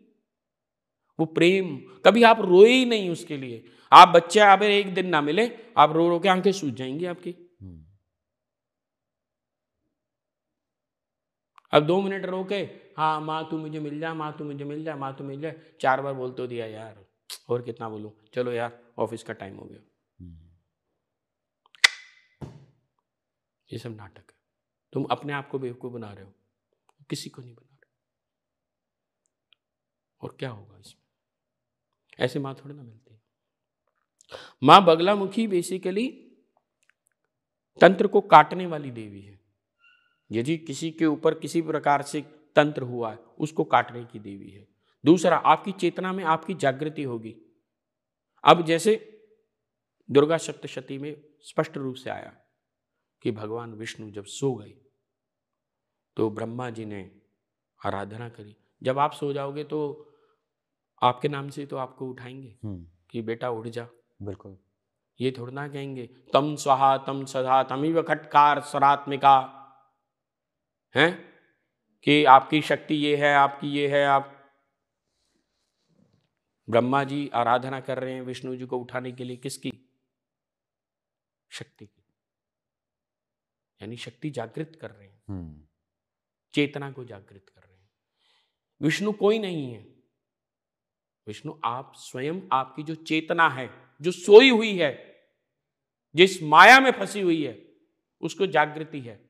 वो प्रेम, कभी आप रोए ही नहीं उसके लिए। आप बच्चे आप एक दिन ना मिले, आप रो रो के आंखें सूज जाएंगी आपकी। अब 2 मिनट रो के, हाँ माँ तू मुझे मिल जा, माँ तू मुझे मिल जा, माँ तू मिल जा, 4 बार बोल तो दिया यार, और कितना बोलूं, चलो यार ऑफिस का टाइम हो गया। ये सब नाटक है। तुम अपने आप को बेवकूफ बना रहे हो, किसी को नहीं बना रहे। और क्या होगा इसमें? ऐसे माँ थोड़ी ना मिलती है। माँ बगलामुखी बेसिकली तंत्र को काटने वाली देवी है। यदि किसी के ऊपर किसी प्रकार से तंत्र हुआ है, उसको काटने की देवी है। दूसरा, आपकी चेतना में आपकी जागृति होगी। अब जैसे दुर्गा सप्तशती में स्पष्ट रूप से आया कि भगवान विष्णु जब सो गए तो ब्रह्मा जी ने आराधना करी। जब आप सो जाओगे तो आपके नाम से तो आपको उठाएंगे कि बेटा उठ जा। बिल्कुल। ये थोड़ा ना कहेंगे तम स्वाहा तम सदा तमिव खटकार स्वरात्मिका है कि आपकी शक्ति ये है, आपकी ये है। आप ब्रह्मा जी आराधना कर रहे हैं विष्णु जी को उठाने के लिए, किसकी? शक्ति की। यानी शक्ति जागृत कर रहे हैं, चेतना को जागृत कर रहे हैं। विष्णु कोई नहीं है। विष्णु आप स्वयं, आपकी जो चेतना है, जो सोई हुई है, जिस माया में फंसी हुई है, उसको जागृति है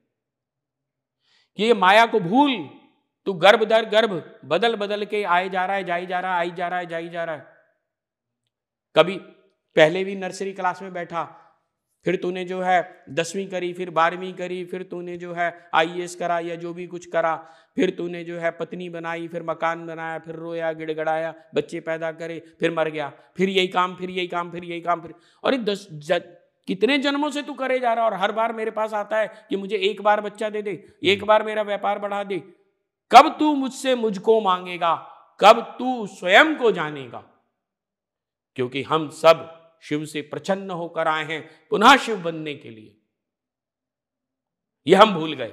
कि ये माया को भूल, तू गर्भ दर गर्भ बदल बदल के आए जा रहा है, जाई जा रहा है, आई जा रहा है, जाई जा रहा है। कभी पहले भी नर्सरी क्लास में बैठा, फिर तूने जो है 10वीं करी, फिर 12वीं करी, फिर तूने जो है IAS करा या जो भी कुछ करा, फिर तूने जो है पत्नी बनाई, फिर मकान बनाया, फिर रोया गिड़गड़ाया, बच्चे पैदा करे, फिर मर गया, फिर यही काम, फिर यही काम, फिर यही काम, फिर और कितने जन्मों से तू करे जा रहा, और हर बार मेरे पास आता है कि मुझे एक बार बच्चा दे दे, एक बार मेरा व्यापार बढ़ा दे। कब तू मुझसे मुझको मांगेगा, कब तू स्वयं को जानेगा? क्योंकि हम सब शिव से प्रसन्न होकर आए हैं पुनः शिव बनने के लिए। यह हम भूल गए,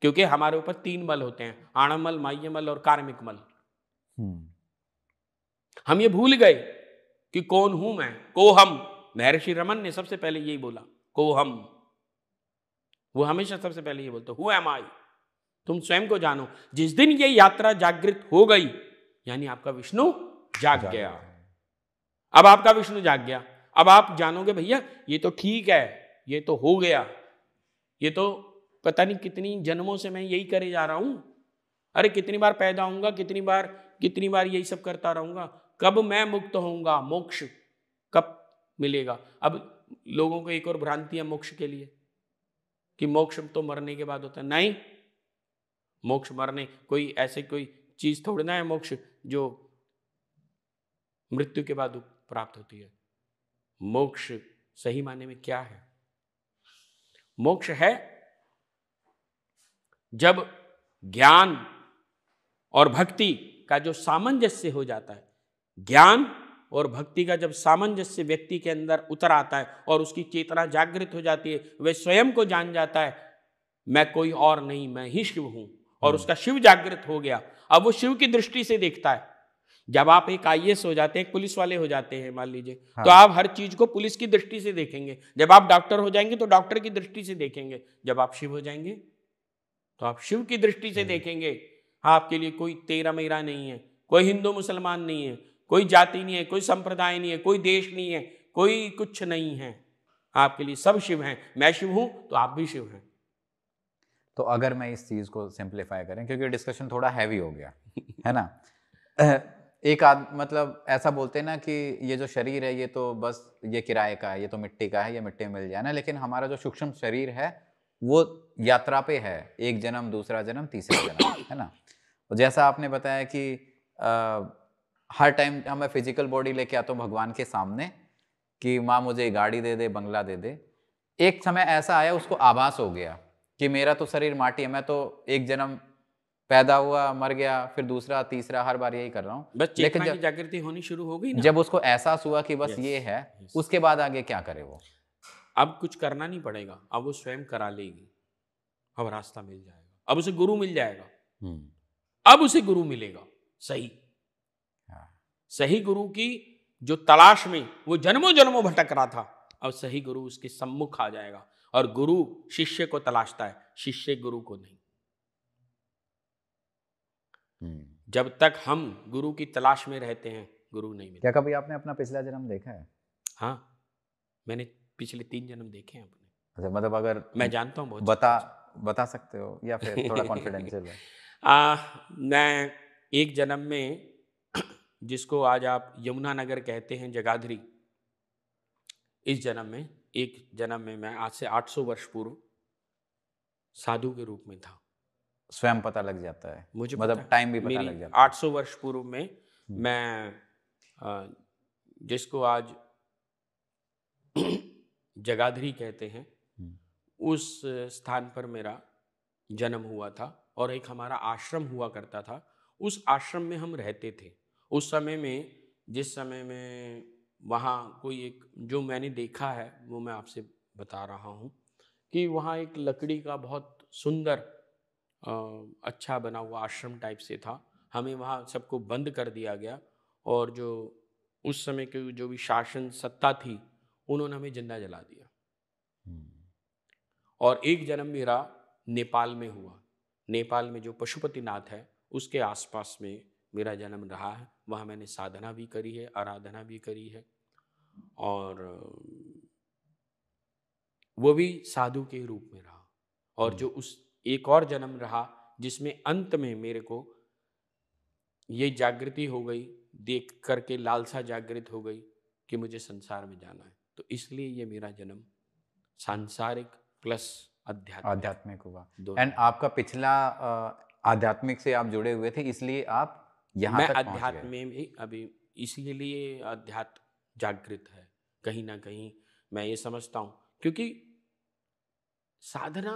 क्योंकि हमारे ऊपर 3 मल होते हैं, आणमल, माह्यमल और कार्मिक मल। हम ये भूल गए कि कौन हूं मैं, को हम। महर्षि रमन ने सबसे पहले यही बोला, को हम। वो हमेशा सबसे पहले ये बोलते, हु एम आई, तुम स्वयं को जानो। जिस दिन ये यात्रा जागृत हो गई, यानी आपका विष्णु जाग गया। अब आपका विष्णु जाग गया, अब आप जानोगे भैया ये तो ठीक है, ये तो हो गया, ये तो पता नहीं कितनी जन्मों से मैं यही करे जा रहा हूं। अरे कितनी बार पैदा होऊंगा, कितनी बार यही सब करता रहूंगा, कब मैं मुक्त होऊंगा, मोक्ष कब मिलेगा? अब लोगों को एक और भ्रांति है मोक्ष के लिए कि मोक्ष तो मरने के बाद होता है। नहीं, मोक्ष मरने कोई ऐसे कोई चीज थोड़ी ना है मोक्ष जो मृत्यु के बाद प्राप्त होती है। मोक्ष सही मायने में क्या है? मोक्ष है जब ज्ञान और भक्ति का जो सामंजस्य हो जाता है, ज्ञान और भक्ति का जब सामंजस्य व्यक्ति के अंदर उतर आता है और उसकी चेतना जागृत हो जाती है, वह स्वयं को जान जाता है मैं कोई और नहीं, मैं ही शिव हूं, और उसका शिव जागृत हो गया। अब वो शिव की दृष्टि से देखता है। जब आप एक IAS हो जाते हैं, पुलिस वाले हो जाते हैं मान लीजिए, हाँ। तो आप हर चीज को पुलिस की दृष्टि से देखेंगे। जब आप डॉक्टर हो जाएंगे तो डॉक्टर की दृष्टि से देखेंगे। जब आप शिव हो जाएंगे तो आप शिव की दृष्टि से देखेंगे। आपके लिए कोई तेरा मेरा नहीं है, कोई हिंदू मुसलमान नहीं है, कोई जाति नहीं है, कोई संप्रदाय नहीं है, कोई देश नहीं है, कोई कुछ नहीं है। आपके लिए सब शिव हैं। मैं शिव हूं तो आप भी शिव हैं। तो अगर मैं इस चीज को सिंप्लीफाई करें, क्योंकि डिस्कशन थोड़ा हैवी हो गया है ना, एक मतलब ऐसा बोलते हैं ना कि ये जो शरीर है ये तो बस ये किराए का है, ये तो मिट्टी का है, ये मिट्टी में मिल जाए ना, लेकिन हमारा जो सूक्ष्म शरीर है वो यात्रा पे है, एक जन्म, दूसरा जन्म, तीसरा जन्म, है ना। तो जैसा आपने बताया कि हर टाइम मैं फिजिकल बॉडी लेके आता हूँ भगवान के सामने कि माँ मुझे गाड़ी दे दे, बंगला दे दे। एक समय ऐसा आया उसको आभास हो गया कि मेरा तो शरीर माटी है, मैं तो एक जन्म पैदा हुआ, मर गया, फिर दूसरा, तीसरा, हर बार यही कर रहा हूँ। बस लेकिन जब जागृति होनी शुरू हो गई ना, जब उसको एहसास हुआ कि बस ये है, उसके बाद आगे क्या करे वो? अब कुछ करना नहीं पड़ेगा, अब वो स्वयं करा लेगी। अब रास्ता मिल जाएगा, अब उसे गुरु मिल जाएगा। अब उसे गुरु मिलेगा सही। सही गुरु की जो तलाश में वो जन्मों जन्मों भटक रहा था, अब सही गुरु उसके सम्मुख आ जाएगा। और गुरु शिष्य को तलाशता है, शिष्य गुरु को नहीं। जब तक हम गुरु की तलाश में रहते हैं, गुरु नहीं मिलता। क्या कभी आपने अपना पिछला जन्म देखा है? हाँ, मैंने पिछले 3 जन्म देखे हैं अपने। अच्छा, मतलब अगर मैं जानता हूँ, बहुत बता सकते हो या फिर थोड़ा कॉन्फिडेंशियल है? मैं एक जन्म में, जिसको आज आप यमुनानगर कहते हैं, जगाधरी, इस जन्म में, एक जन्म में मैं आज से 800 वर्ष पूर्व साधु के रूप में था। स्वयं पता लग जाता है मुझे, मतलब टाइम भी पता लग जाता है। 800 वर्ष पूर्व में मैं, जिसको आज जगाधरी कहते हैं, उस स्थान पर मेरा जन्म हुआ था। और एक हमारा आश्रम हुआ करता था, उस आश्रम में हम रहते थे। उस समय में, जिस समय में वहाँ कोई एक, जो मैंने देखा है वो मैं आपसे बता रहा हूँ कि वहाँ एक लकड़ी का बहुत सुंदर अच्छा बना हुआ आश्रम टाइप से था। हमें वहाँ सबको बंद कर दिया गया, और जो उस समय की जो भी शासन सत्ता थी, उन्होंने हमें जिंदा जला दिया। और एक जन्म मेरा नेपाल में हुआ। नेपाल में जो पशुपतिनाथ है, उसके आसपास में मेरा जन्म रहा है। वहाँ मैंने साधना भी करी है, आराधना भी करी है, और वो भी साधु के रूप में रहा। और जो उस एक और जन्म रहा, जिसमें अंत में मेरे को ये जागृति हो गई, देख करके लालसा जागृत हो गई कि मुझे संसार में जाना है। तो इसलिए ये मेरा जन्म सांसारिक प्लस आध्यात्मिक हुआ। दोनों। एंड आपका पिछला आध्यात्मिक से आप जुड़े हुए थे, इसलिए आप यहाँ मैं तक पहुँच अध्यात्म गए। में भी अभी इसीलिए अध्यात्म जागृत है कहीं ना कहीं, मैं ये समझता हूँ, क्योंकि साधना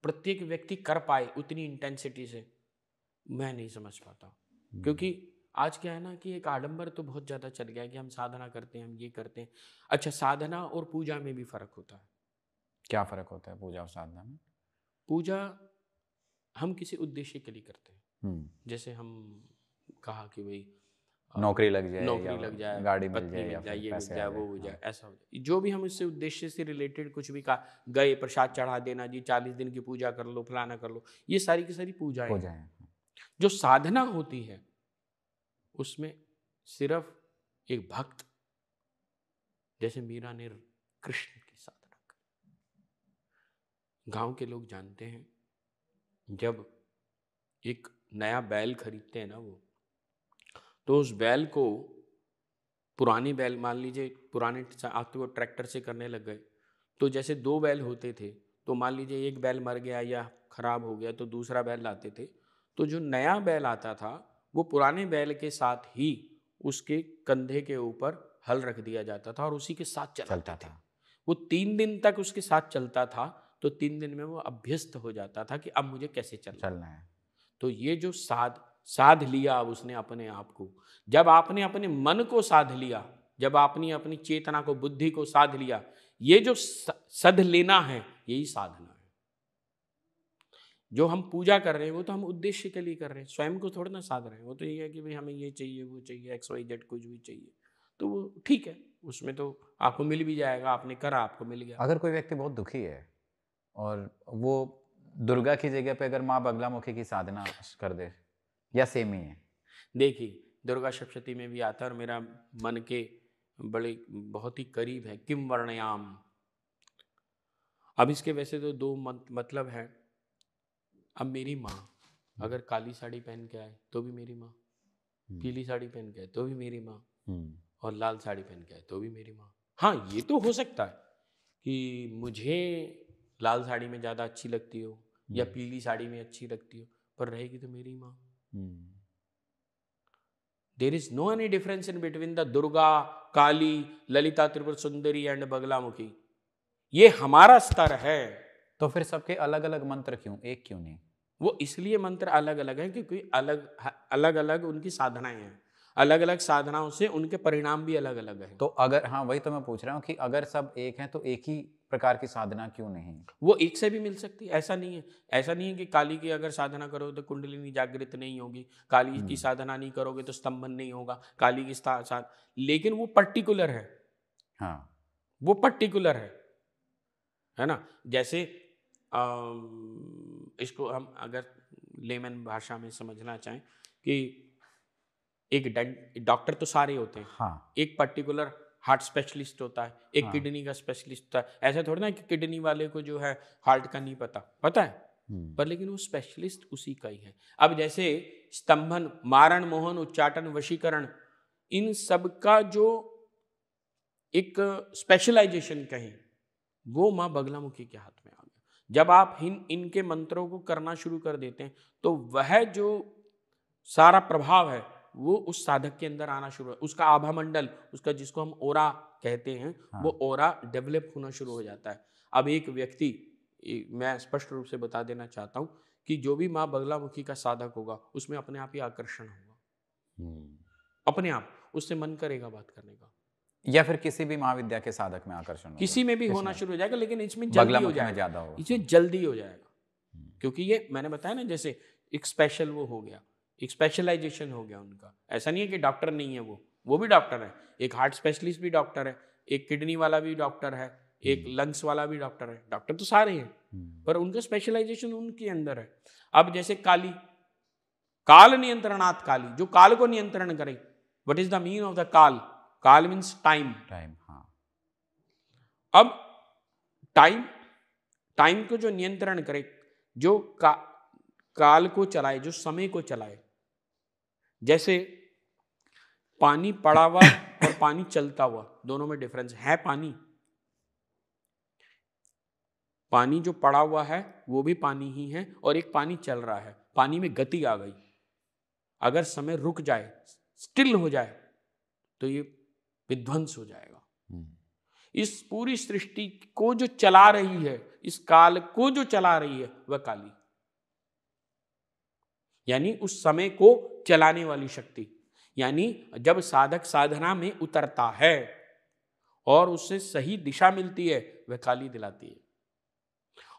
प्रत्येक व्यक्ति कर पाए उतनी इंटेंसिटी से मैं नहीं समझ पाता। क्योंकि आज क्या है ना कि एक आडंबर तो बहुत ज़्यादा चल गया कि हम साधना करते हैं, हम ये करते हैं। अच्छा, साधना और पूजा में भी फर्क होता है। क्या फर्क होता है पूजा और साधना में? पूजा हम किसी उद्देश्य के लिए करते हैं, जैसे हम कहा कि भाई नौकरी लग जाए, नौकरी लग जाए, गाड़ी मिल पत्नी जाए, या मिल जाए, फिर ये मिल पैसे जाए, आ वो हो जाए। जाए, ऐसा हो जाए, जो भी हम इससे उद्देश्य से रिलेटेड कुछ भी कहा, गए प्रसाद चढ़ा देना जी, 40 दिन की पूजा कर लो, फलाना कर लो, ये सारी की सारी पूजाएं हो हैं। जाए। जो साधना होती है उसमें सिर्फ एक भक्त, जैसे मीरा ने कृष्ण की साधना की। गांव के लोग जानते हैं, जब एक नया बैल खरीदते हैं ना वो, तो उस बैल को, पुरानी बैल मान लीजिए, पुराने आप तो वो ट्रैक्टर से करने लग गए, तो जैसे 2 बैल होते थे, तो मान लीजिए एक बैल मर गया या खराब हो गया तो दूसरा बैल लाते थे, तो जो नया बैल आता था वो पुराने बैल के साथ ही उसके कंधे के ऊपर हल रख दिया जाता था और उसी के साथ चलता था। वो 3 दिन तक उसके साथ चलता था, तो 3 दिन में वो अभ्यस्त हो जाता था कि अब मुझे कैसे चलना है। तो ये जो साध लिया अब उसने अपने आप को, जब आपने अपने मन को साध लिया, जब आपने अपनी चेतना को, बुद्धि को साध लिया, ये जो सध लेना है यही साधना है। जो हम पूजा कर रहे हैं वो तो हम उद्देश्य के लिए कर रहे हैं, स्वयं को थोड़ा ना साध रहे हैं। वो तो ये है कि भाई हमें ये चाहिए, वो चाहिए, XYZ कुछ भी चाहिए, तो वो ठीक है, उसमें तो आपको मिल भी जाएगा, आपने करा, आपको मिल गया। अगर कोई व्यक्ति बहुत दुखी है और वो दुर्गा की जगह पे अगर माँ बगलामुखी की साधना कर दे, या सेम ही है? देखिए, दुर्गा सप्तशती में भी आता है और मेरा मन के बड़े बहुत ही करीब है, किम वर्णयाम। अब इसके वैसे तो 2 मतलब है। अब मेरी माँ अगर काली साड़ी पहन के आए तो भी मेरी माँ, पीली साड़ी पहन के आए तो भी मेरी माँ, और लाल साड़ी पहन के आए तो भी मेरी माँ। हाँ, ये तो हो सकता है कि मुझे लाल साड़ी में ज़्यादा अच्छी लगती हो या पीली साड़ी में अच्छी लगती हो, पर रहेगी तो मेरी माँ। There is no any difference in between the Durga, Kali, Lalita Tripura Sundari and Baglamukhi. ये हमारा स्तर है। तो फिर सबके अलग अलग मंत्र क्यों, एक क्यों नहीं? वो इसलिए मंत्र अलग अलग हैं क्योंकि अलग अलग उनकी साधनाएं हैं, अलग अलग साधनाओं से उनके परिणाम भी अलग अलग हैं। तो अगर, हाँ वही तो मैं पूछ रहा हूँ कि अगर सब एक हैं तो एक ही प्रकार की साधना क्यों नहीं? वो एक से भी मिल सकती है, ऐसा नहीं है। ऐसा नहीं है कि काली की अगर साधना करोगे तो कुंडलिनी जागृत नहीं होगी, काली की साधना नहीं करोगे तो स्तंभन नहीं होगा, काली की लेकिन वो पर्टिकुलर है। हाँ, वो पर्टिकुलर है ना। जैसे इसको हम अगर लेमन भाषा में समझना चाहें कि एक डॉक्टर तो सारे होते हैं। हाँ, एक पर्टिकुलर हार्ट स्पेशलिस्ट होता है, एक किडनी का स्पेशलिस्ट होता है। ऐसा थोड़ा ना कि किडनी वाले को जो है हार्ट का नहीं पता है, पर लेकिन वो स्पेशलिस्ट उसी का ही है। अब जैसे स्तंभन, मारण, मोहन, उच्चाटन, वशीकरण, इन सब का जो एक स्पेशलाइजेशन कहें, वो माँ बगलामुखी के हाथ में आ गया। जब आप इनके मंत्रों को करना शुरू कर देते हैं तो वह जो सारा प्रभाव है वो उस साधक के अंदर आना शुरू है। उसका आभा मंडल, उसका जिसको हम ओरा कहते हैं, वो ओरा डेवलप होना शुरू हो जाता है। अब एक व्यक्ति, मैं स्पष्ट रूप से बता देना चाहता हूँ कि जो भी माँ बगलामुखी का साधक होगा उसमें अपने आप ही आकर्षण होगा, अपने आप उससे मन करेगा बात करने का। या फिर किसी भी महाविद्या के साधक में आकर्षण होगा, किसी में भी होना शुरू हो जाएगा, लेकिन इसमें जल्दी हो जाएगा, ज्यादा होगा, इसमें जल्दी हो जाएगा। क्योंकि ये मैंने बताया ना, जैसे एक स्पेशल वो हो गया, एक स्पेशलाइजेशन हो गया उनका। ऐसा नहीं है कि डॉक्टर नहीं है, वो भी डॉक्टर है। एक हार्ट स्पेशलिस्ट भी डॉक्टर है, एक किडनी वाला भी डॉक्टर है, एक लंग्स वाला भी डॉक्टर है। डॉक्टर तो सारे हैं, पर उनका स्पेशलाइजेशन उनके अंदर है। अब जैसे काली, काल नियंत्रणात् काली, जो काल को नियंत्रण करे। What is the mean of the काल? काल मीन्स टाइम। हाँ। अब टाइम को जो नियंत्रण करे, जो काल को चलाए, जो समय को चलाए। जैसे पानी पड़ा हुआ और पानी चलता हुआ, दोनों में डिफरेंस है। पानी जो पड़ा हुआ है वो भी पानी ही है, और एक पानी चल रहा है, पानी में गति आ गई। अगर समय रुक जाए, स्टिल हो जाए, तो ये विध्वंस हो जाएगा। इस पूरी सृष्टि को जो चला रही है, इस काल को जो चला रही है, वह काली, यानी उस समय को चलाने वाली शक्ति। यानी जब साधक साधना में उतरता है और उससे सही दिशा मिलती है, वह काली दिलाती है।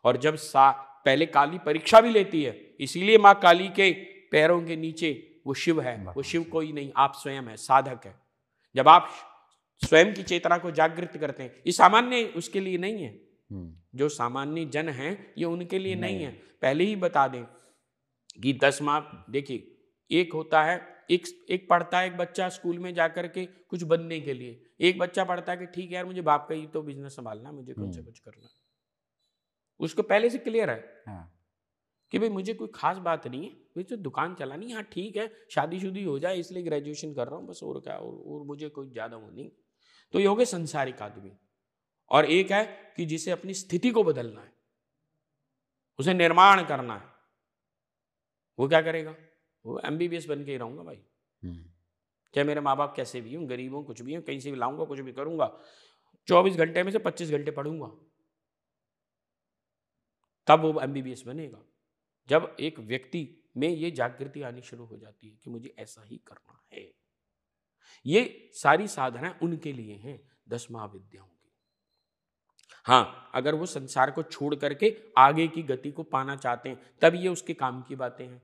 और जब पहले काली परीक्षा भी लेती है, इसीलिए मां काली के पैरों के नीचे वो शिव है। वो शिव कोई नहीं, आप स्वयं है, साधक है। जब आप स्वयं की चेतना को जागृत करते हैं, ये सामान्य उसके लिए नहीं है। जो सामान्य जन हैं ये उनके लिए नहीं है। पहले ही बता दें कि 10 माह, देखिए, एक होता है, एक पढ़ता है एक बच्चा स्कूल में जाकर के कुछ बनने के लिए, एक बच्चा पढ़ता है कि ठीक है यार, मुझे बाप का ही तो बिजनेस संभालना, मुझे कुछ से कुछ करना। उसको पहले से क्लियर है कि भाई मुझे कोई खास बात नहीं है, मुझे तो दुकान चलानी है। हाँ ठीक है, शादीशुदी हो जाए इसलिए ग्रेजुएशन कर रहा हूँ बस, और क्या, और मुझे कोई ज्यादा वो नहीं। तो ये हो गए संसारिक आदमी। और एक है कि जिसे अपनी स्थिति को बदलना है, उसे निर्माण करना है। वो क्या करेगा? वो MBBS बन के ही रहूंगा भाई, चाहे मेरे माँ बाप कैसे भी हों, गरीब हों, कुछ भी हो, कहीं से भी लाऊंगा, कुछ भी करूंगा, 24 घंटे में से 25 घंटे पढ़ूंगा, तब वो MBBS बनेगा। जब एक व्यक्ति में ये जागृति आनी शुरू हो जाती है कि मुझे ऐसा ही करना है। ये सारी साधना उनके लिए हैं, 10 महाविद्याओं की। हाँ, अगर वो संसार को छोड़ करके आगे की गति को पाना चाहते हैं, तब ये उसके काम की बातें हैं।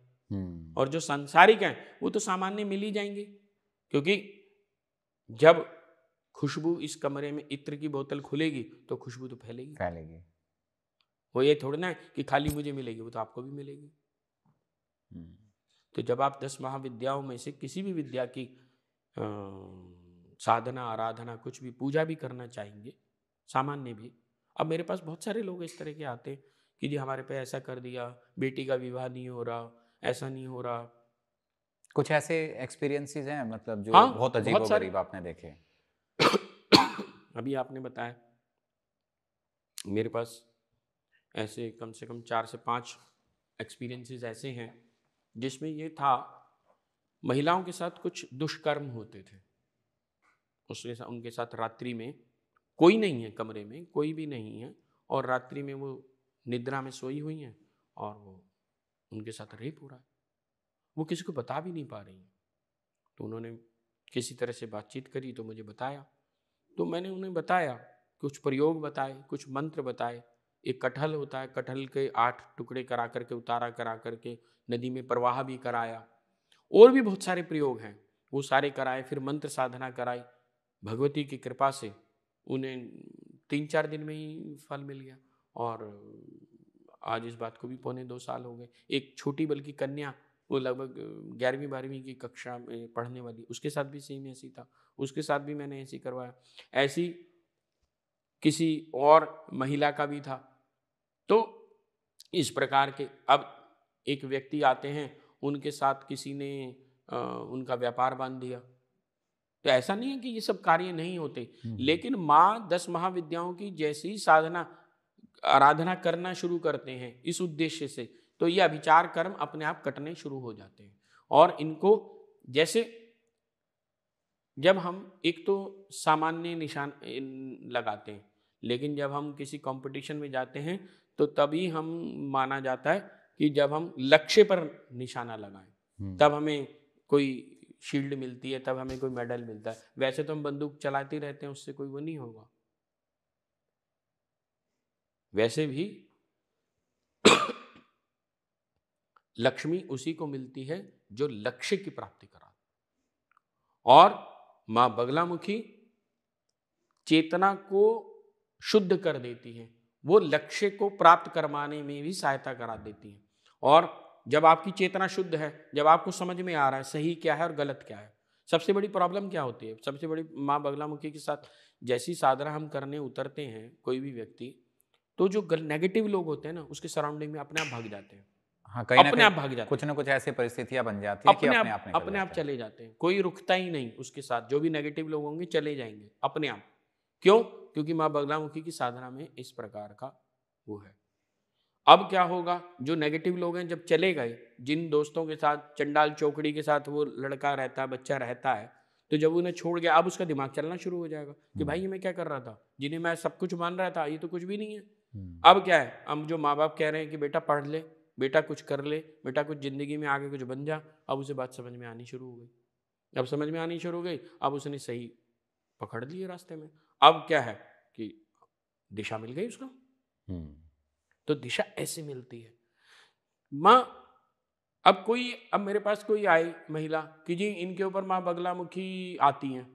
और जो सांसारिक हैं वो तो सामान्य मिल ही जाएंगे, क्योंकि जब खुशबू इस कमरे में इत्र की बोतल खुलेगी तो खुशबू तो फैलेगी। वो ये थोड़ा ना है कि खाली मुझे मिलेगी, वो तो आपको भी मिलेगी। तो जब आप 10 महाविद्याओं में से किसी भी विद्या की साधना, आराधना, कुछ भी पूजा भी करना चाहेंगे, सामान्य भी। अब मेरे पास बहुत सारे लोग इस तरह के आते हैं कि जी हमारे पे ऐसा कर दिया, बेटी का विवाह नहीं हो रहा, ऐसा नहीं हो रहा। कुछ ऐसे एक्सपीरियंसेस हैं मतलब जो हाँ, बहुत अजीबोगरीब आपने देखे? अभी आपने बताया, मेरे पास ऐसे कम से कम 4 से 5 एक्सपीरियंसेस ऐसे हैं जिसमें ये था, महिलाओं के साथ कुछ दुष्कर्म होते थे। उनके साथ रात्रि में कोई नहीं है, कमरे में कोई भी नहीं है, और रात्रि में वो निद्रा में सोई हुई हैं और वो उनके साथ रेप हो रहा है। वो किसी को बता भी नहीं पा रही हैं। तो उन्होंने किसी तरह से बातचीत करी तो मुझे बताया, तो मैंने उन्हें बताया, कुछ प्रयोग बताए, कुछ मंत्र बताए। एक कटहल होता है, कटहल के 8 टुकड़े करा करके, उतारा करा करके नदी में प्रवाह भी कराया, और भी बहुत सारे प्रयोग हैं, वो सारे कराए। फिर मंत्र साधना कराई, भगवती की कृपा से उन्हें 3-4 दिन में ही फल मिल गया। और आज इस बात को भी 2.25 साल हो गए। एक छोटी बल्कि कन्या, वो लगभग 11वीं-12वीं की कक्षा में पढ़ने वाली, उसके साथ भी सेम ऐसी था, उसके साथ भी मैंने ऐसे करवाया। ऐसी किसी और महिला का भी था। तो इस प्रकार के, अब एक व्यक्ति आते हैं, उनके साथ किसी ने उनका व्यापार बांध दिया। तो ऐसा नहीं है कि ये सब कार्य नहीं होते, लेकिन माँ 10 महाविद्याओं की जैसी साधना, आराधना करना शुरू करते हैं इस उद्देश्य से, तो ये अभिचार कर्म अपने आप कटने शुरू हो जाते हैं। और इनको जैसे जब हम एक तो सामान्य निशान लगाते हैं, लेकिन जब हम किसी कंपटीशन में जाते हैं तो तभी हम माना जाता है कि जब हम लक्ष्य पर निशाना लगाएं, तब हमें कोई शील्ड मिलती है, तब हमें कोई मेडल मिलता है। वैसे तो हम बंदूक चलाते रहते हैं, उससे कोई वो नहीं होगा। वैसे भी लक्ष्मी उसी को मिलती है जो लक्ष्य की प्राप्ति करा। और मां बगलामुखी चेतना को शुद्ध कर देती है, वो लक्ष्य को प्राप्त करवाने में भी सहायता करा देती है। और जब आपकी चेतना शुद्ध है, जब आपको समझ में आ रहा है सही क्या है और गलत क्या है। सबसे बड़ी प्रॉब्लम क्या होती है? सबसे बड़ी, माँ बगलामुखी के साथ जैसी साधना हम करने उतरते हैं कोई भी व्यक्ति, तो जो नेगेटिव लोग होते हैं ना, उसके सराउंडिंग में अपने आप भाग जाते हैं। हाँ, कहीं ना अपने आप कहीं भाग जाते हैं, कुछ ना कुछ ऐसी परिस्थितियां बन जाती है कि अपने अपने आप आप निकल अपने आप जाते हैं। चले जाते हैं, कोई रुकता ही नहीं उसके साथ, जो भी नेगेटिव लोग होंगे चले जाएंगे अपने आप। क्यों? क्योंकि माँ बगलामुखी की साधना में इस प्रकार का वो है। अब क्या होगा, जो नेगेटिव लोग हैं जब चले गए, जिन दोस्तों के साथ चंडाल चौकड़ी के साथ वो लड़का रहता है, बच्चा रहता है, तो जब उन्हें छोड़ गया अब उसका दिमाग चलना शुरू हो जाएगा कि भाई ये मैं क्या कर रहा था, जिन्हें मैं सब कुछ मान रहा था ये तो कुछ भी नहीं है। अब क्या है, अब जो माँ बाप कह रहे हैं कि बेटा पढ़ ले, बेटा कुछ कर ले, बेटा कुछ जिंदगी में आगे कुछ बन जा, अब उसे बात समझ में आनी शुरू हो गई। अब समझ में आनी शुरू हो गई, अब उसने सही पकड़ लिए रास्ते में। अब क्या है कि दिशा मिल गई उसको। तो दिशा ऐसे मिलती है। माँ, अब मेरे पास कोई आए महिला कि जी इनके ऊपर माँ बगलामुखी आती हैं,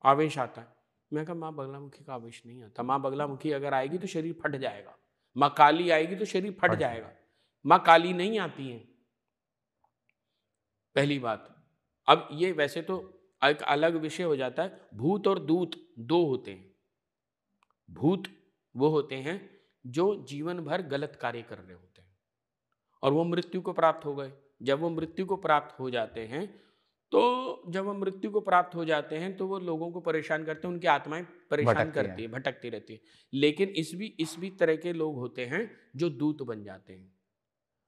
आवेश आता है। मैं कहा माँ बगलामुखी का आवेश नहीं आता, माँ बगलामुखी अगर आएगी तो शरीर फट जाएगा, माँ काली आएगी तो शरीर फट जाएगा, माँ काली नहीं आती हैं, पहली बात। अब ये वैसे तो एक अलग विषय हो जाता है, भूत और दूत दो होते हैं। भूत वो होते हैं जो जीवन भर गलत कार्य कर रहे होते हैं और वो मृत्यु को प्राप्त हो गए। जब वो मृत्यु को प्राप्त हो जाते हैं तो जब वो मृत्यु को प्राप्त हो जाते हैं तो वो लोगों को परेशान करते हैं, उनकी आत्माएं परेशान करती है, भटकती रहती है। लेकिन इस भी तरह के लोग होते हैं जो दूत बन जाते हैं।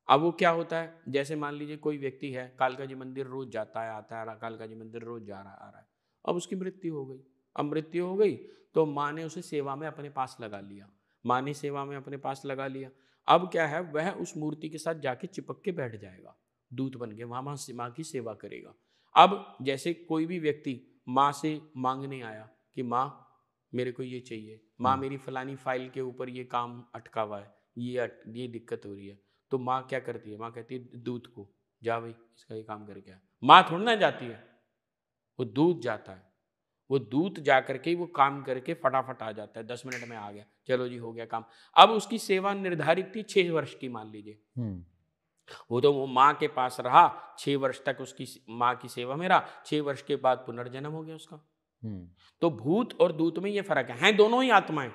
अब वो क्या होता है, जैसे मान लीजिए कोई व्यक्ति है, कालका जी मंदिर रोज जाता है, आता है, कालका जी मंदिर रोज जा रहा है, आ रहा है। अब उसकी मृत्यु हो गई। अब मृत्यु हो गई तो माँ ने उसे सेवा में अपने पास लगा लिया, माँ ने सेवा में अपने पास लगा लिया। अब क्या है, वह उस मूर्ति के साथ जाके चिपक के बैठ जाएगा, दूत बन के वहाँ माँ की सेवा करेगा। अब जैसे कोई भी व्यक्ति माँ से मांगने आया कि माँ मेरे को ये चाहिए, माँ मेरी फलानी फाइल के ऊपर ये काम अटका हुआ है, ये दिक्कत हो रही है, तो माँ क्या करती है, माँ कहती है दूत को जा भाई इसका ये काम करके आ। माँ थोड़ी ना जाती है, वो दूत जाता है। वो दूत जा करके वो काम करके फटाफट आ जाता है, 10 मिनट में आ गया, चलो जी हो गया काम। अब उसकी सेवा निर्धारित थी 6 वर्ष की, मान लीजिए। वो माँ के पास रहा 6 वर्ष तक, उसकी माँ की सेवा में रहा, 6 वर्ष के बाद पुनर्जन्म हो गया उसका। तो भूत और दूत में ये फर्क है दोनों ही आत्माएं,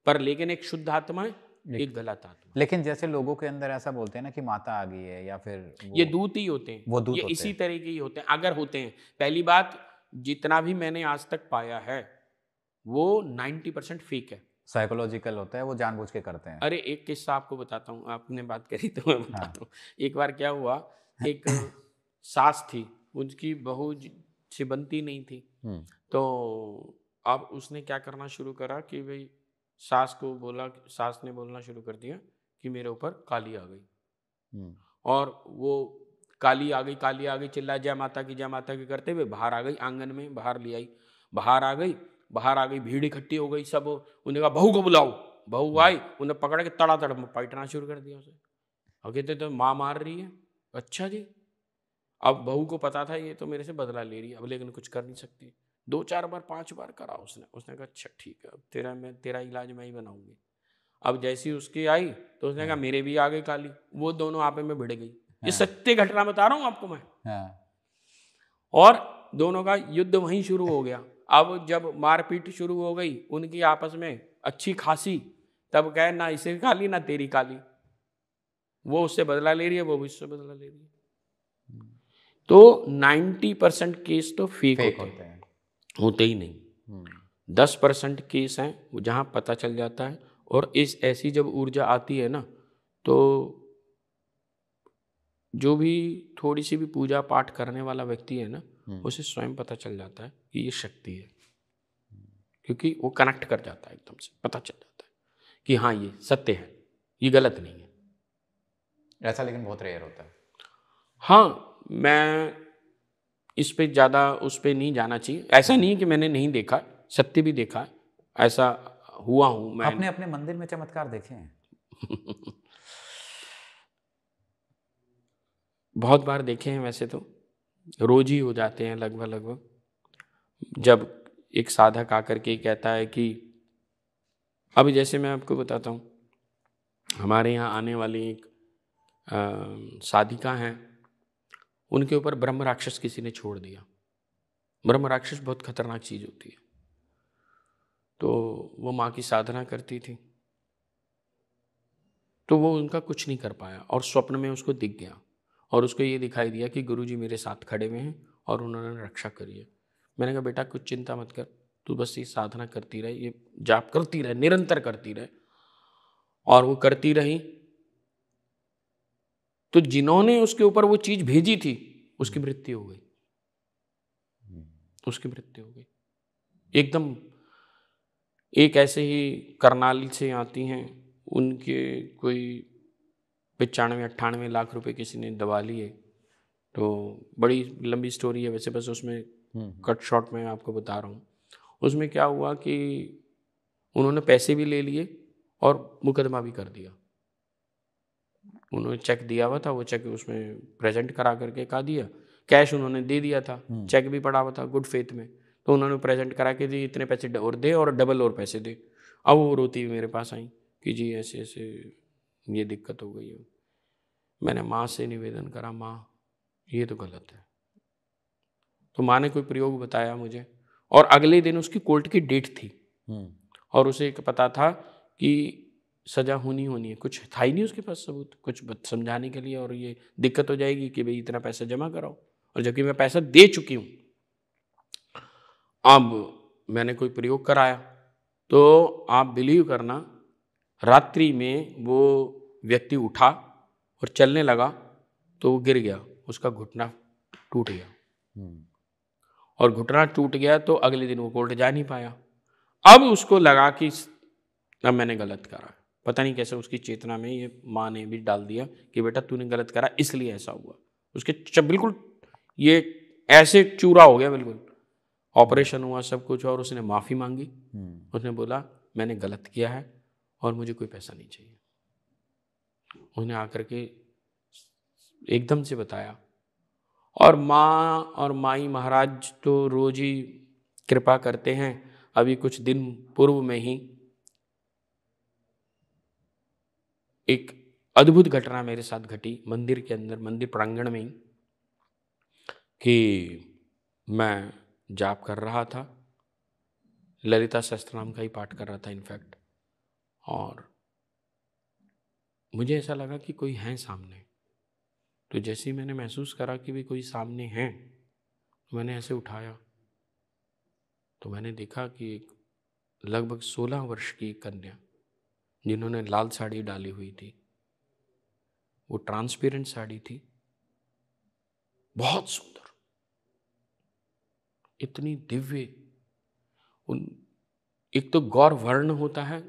पर लेकिन एक शुद्ध आत्मा है, एक गलत आत्मा। लेकिन जैसे लोगों के अंदर ऐसा बोलते हैं ना कि माता आ गई है या फिर ये दूत ही होते हैं, वो दूत ये होते इसी हैं। तरह के ही होते हैं अगर होते हैं। पहली बात, जितना भी मैंने आज तक पाया है वो 90% फेक है, साइकोलॉजिकल होता है, वो जानबूझ के करते हैं। अरे एक किस्सा आपको बताता हूँ, आपने बात करी तो मैं बताता हूँ। एक बार क्या हुआ, एक सास थी, उनकी बहू से बनती नहीं थी, तो अब उसने क्या करना शुरू करा कि भाई सास ने बोलना शुरू कर दिया कि मेरे ऊपर काली आ गई। और वो काली आ गई चिल्ला जय माता की करते हुए बाहर आ गई, आंगन में बाहर ले आई, बाहर आ गई, भीड़ इकट्ठी हो गई, सब उन्हें कहा बहू को बुलाओ। बहू आई, उन्हें पकड़ के तड़ातड़ पीटना शुरू कर दिया उसे। और कहते तो माँ मार रही है। अच्छा जी। अब बहू को पता था ये तो मेरे से बदला ले रही है, अब लेकिन कुछ कर नहीं सकती। 2-4 बार 5 बार करा उसने कहा अच्छा ठीक है, अब तेरा इलाज मैं ही बनाऊंगी। अब जैसी उसकी आई तो उसने कहा मेरे भी आ गई काली, वो दोनों आपस में भिड़ गई। ये सत्य घटना बता रहा हूँ आपको मैं। और दोनों का युद्ध वहीं शुरू हो गया। अब जब मारपीट शुरू हो गई उनकी आपस में अच्छी खासी, तब कहे ना इसे काली ना तेरी काली, वो उससे बदला ले रही है, वो भी उससे बदला ले रही है। तो 90% केस तो फेक होते हैं, होते ही नहीं। 10% केस हैं जहां पता चल जाता है। और ऐसी जब ऊर्जा आती है ना, तो जो भी थोड़ी सी भी पूजा पाठ करने वाला व्यक्ति है ना, उसे स्वयं पता चल जाता है कि ये शक्ति है, क्योंकि वो कनेक्ट कर जाता है, एकदम से पता चल जाता है कि हाँ ये सत्य है, ये गलत नहीं है। ऐसा लेकिन बहुत रेयर होता है। हाँ, मैं इस पे ज़्यादा उस पे नहीं जाना चाहिए। ऐसा नहीं कि मैंने नहीं देखा, सत्य भी देखा, ऐसा हुआ हूँ मैं। आपने अपने मंदिर में चमत्कार देखे हैं? बहुत बार देखे हैं, वैसे तो रोज ही हो जाते हैं लगभग। जब एक साधक आकर के कहता है कि अभी जैसे मैं आपको बताता हूँ, हमारे यहाँ आने वाली एक साधिका हैं, उनके ऊपर ब्रह्म राक्षस किसी ने छोड़ दिया। ब्रह्म राक्षस बहुत खतरनाक चीज़ होती है। तो वो माँ की साधना करती थी, तो वो उनका कुछ नहीं कर पाया और स्वप्न में उसको दिख गया और उसको ये दिखाई दिया कि गुरुजी मेरे साथ खड़े हुए हैं और उन्होंने रक्षा करी है। मैंने कहा बेटा कुछ चिंता मत कर, तू बस ये साधना करती रहे, ये जाप करती रहे, निरंतर करती रहे। और वो करती रही तो जिन्होंने उसके ऊपर वो चीज भेजी थी उसकी मृत्यु हो गई, उसकी मृत्यु हो गई एकदम। एक ऐसे ही करनाल से आती हैं, उनके कोई 95-98 लाख रुपए किसी ने दबा लिए। तो बड़ी लंबी स्टोरी है वैसे, बस उसमें कट शॉर्ट में आपको बता रहा हूँ। उसमें क्या हुआ कि उन्होंने पैसे भी ले लिए और मुकदमा भी कर दिया। उन्होंने चेक दिया हुआ था, वो चेक उसमें प्रेजेंट करा करके कहा दिया, कैश उन्होंने दे दिया था, चेक भी पड़ा हुआ था गुड फेथ में, तो उन्होंने प्रेजेंट करा के दी इतने पैसे और दे और डबल और पैसे दे। अब वो रोती हुई मेरे पास आई कि जी ऐसे ऐसे ये दिक्कत हो गई है। मैंने माँ से निवेदन करा, माँ ये तो गलत है। तो माँ ने कोई प्रयोग बताया मुझे और अगले दिन उसकी कोर्ट की डेट थी और उसे एक पता था कि सजा होनी है। कुछ था ही नहीं उसके पास सबूत कुछ समझाने के लिए, और ये दिक्कत हो जाएगी कि भाई इतना पैसा जमा कराओ, और जबकि मैं पैसा दे चुकी हूँ। अब मैंने कोई प्रयोग कराया तो आप बिलीव करना, रात्रि में वो व्यक्ति उठा और चलने लगा तो वो गिर गया, उसका घुटना टूट गया और घुटना टूट गया तो अगले दिन वो कोर्ट जा नहीं पाया। अब उसको लगा कि अब मैंने गलत करा, पता नहीं कैसे उसकी चेतना में ये माँ ने भी डाल दिया कि बेटा तूने गलत करा इसलिए ऐसा हुआ। उसके बिल्कुल ये ऐसे चूरा हो गया, बिल्कुल ऑपरेशन हुआ सब कुछ, और उसने माफ़ी मांगी। उसने बोला मैंने गलत किया है और मुझे कोई पैसा नहीं चाहिए। उसने आकर के एकदम से बताया, और माँ और माई महाराज तो रोज ही कृपा करते हैं। अभी कुछ दिन पूर्व में ही एक अद्भुत घटना मेरे साथ घटी मंदिर के अंदर, मंदिर प्रांगण में ही, कि मैं जाप कर रहा था, ललिता सहस्त्रनाम का ही पाठ कर रहा था इनफैक्ट, और मुझे ऐसा लगा कि कोई है सामने। तो जैसे ही मैंने महसूस करा कि भी कोई सामने है, तो मैंने ऐसे उठाया तो मैंने देखा कि एक लगभग 16 वर्ष की कन्या जिन्होंने लाल साड़ी डाली हुई थी, वो ट्रांसपेरेंट साड़ी थी, बहुत सुंदर, इतनी दिव्य। उन एक तो गौर वर्ण होता है,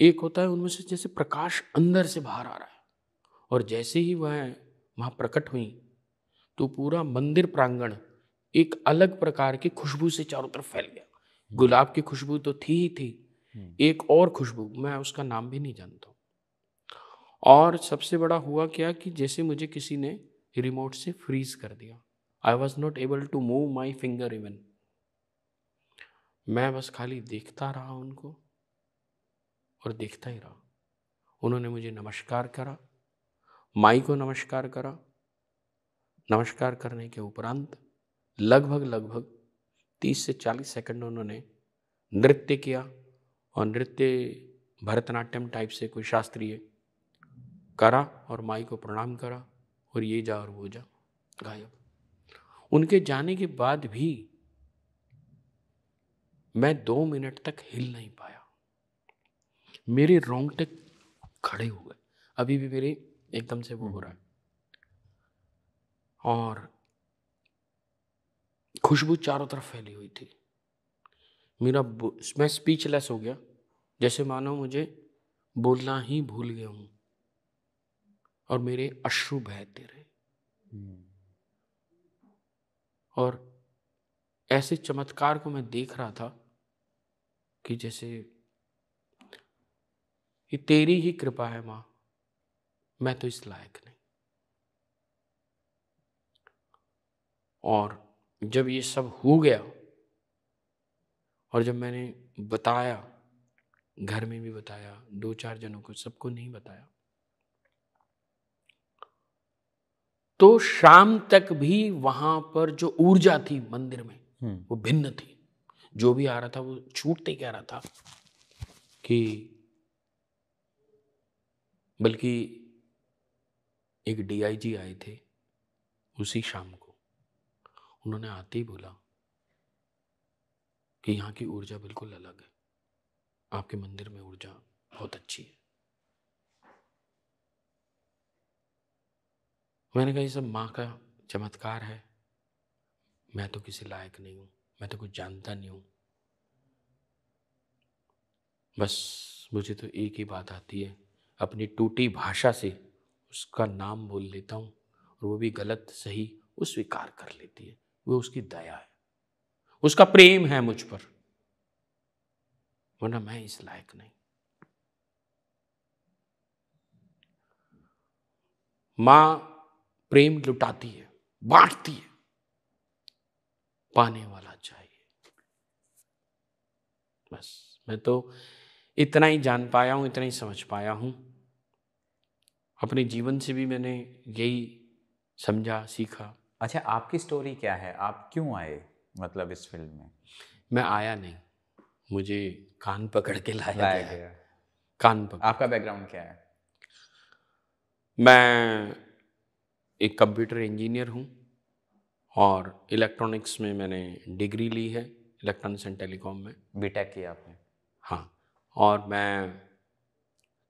एक होता है उनमें से जैसे प्रकाश अंदर से बाहर आ रहा है, और जैसे ही वह वहाँ प्रकट हुई तो पूरा मंदिर प्रांगण एक अलग प्रकार की खुशबू से चारों तरफ फैल गया। गुलाब की खुशबू तो थी ही थी, एक और खुशबू, मैं उसका नाम भी नहीं जानता। और सबसे बड़ा हुआ क्या कि जैसे मुझे किसी ने रिमोट से फ्रीज कर दिया। I was not able to move my finger even. मैं बस खाली देखता रहा उनको और देखता ही रहा। उन्होंने मुझे नमस्कार करा, माई को नमस्कार करा। नमस्कार करने के उपरांत लगभग 30 से 40 सेकंड उन्होंने नृत्य किया, और नृत्य भरतनाट्यम टाइप से कोई शास्त्रीय करा, और माई को प्रणाम करा, और ये जा और वो जा, गायब। उनके जाने के बाद भी मैं 2 मिनट तक हिल नहीं पाया, मेरे रोंगटे खड़े हो गए, अभी भी मेरे एकदम से वो हो रहा है, और खुशबू चारों तरफ फैली हुई थी। मैं स्पीचलेस हो गया, जैसे मानो मुझे बोलना ही भूल गया हूं, और मेरे अश्रु बहते रहे। और ऐसे चमत्कार को मैं देख रहा था कि जैसे ये तेरी ही कृपा है माँ, मैं तो इस लायक नहीं। और जब ये सब हो गया और जब मैंने बताया, घर में भी बताया, 2-4 जनों को, सबको नहीं बताया, तो शाम तक भी वहां पर जो ऊर्जा थी मंदिर में वो भिन्न थी। जो भी आ रहा था वो छूटते कह रहा था कि बल्कि एक डीआईजी आए थे उसी शाम को। उन्होंने आते ही बोला कि यहाँ की ऊर्जा बिल्कुल अलग है, आपके मंदिर में ऊर्जा बहुत अच्छी है। मैंने कहा ये सब माँ का चमत्कार है, मैं तो किसी लायक नहीं हूँ, मैं तो कुछ जानता नहीं हूँ। बस मुझे तो एक ही बात आती है, अपनी टूटी भाषा से उसका नाम बोल लेता हूँ और वो भी गलत सही वो स्वीकार कर लेती है। वो उसकी दया है, उसका प्रेम है मुझ पर, वरना मैं इस लायक नहीं। माँ प्रेम लुटाती है, बांटती है, पाने वाला चाहिए। बस मैं तो इतना ही जान पाया हूं, इतना ही समझ पाया हूं। अपने जीवन से भी मैंने यही समझा, सीखा। अच्छा, आपकी स्टोरी क्या है? आप क्यों आए मतलब इस फील्ड में? मैं आया नहीं, मुझे कान पकड़ के लाया लाया गया है। गया। कान पकड़। आपका बैकग्राउंड क्या है? मैं एक कंप्यूटर इंजीनियर हूँ और इलेक्ट्रॉनिक्स में मैंने डिग्री ली है, इलेक्ट्रॉनिक्स एंड टेलीकॉम में। बीटेक किया आपने? हाँ, और मैं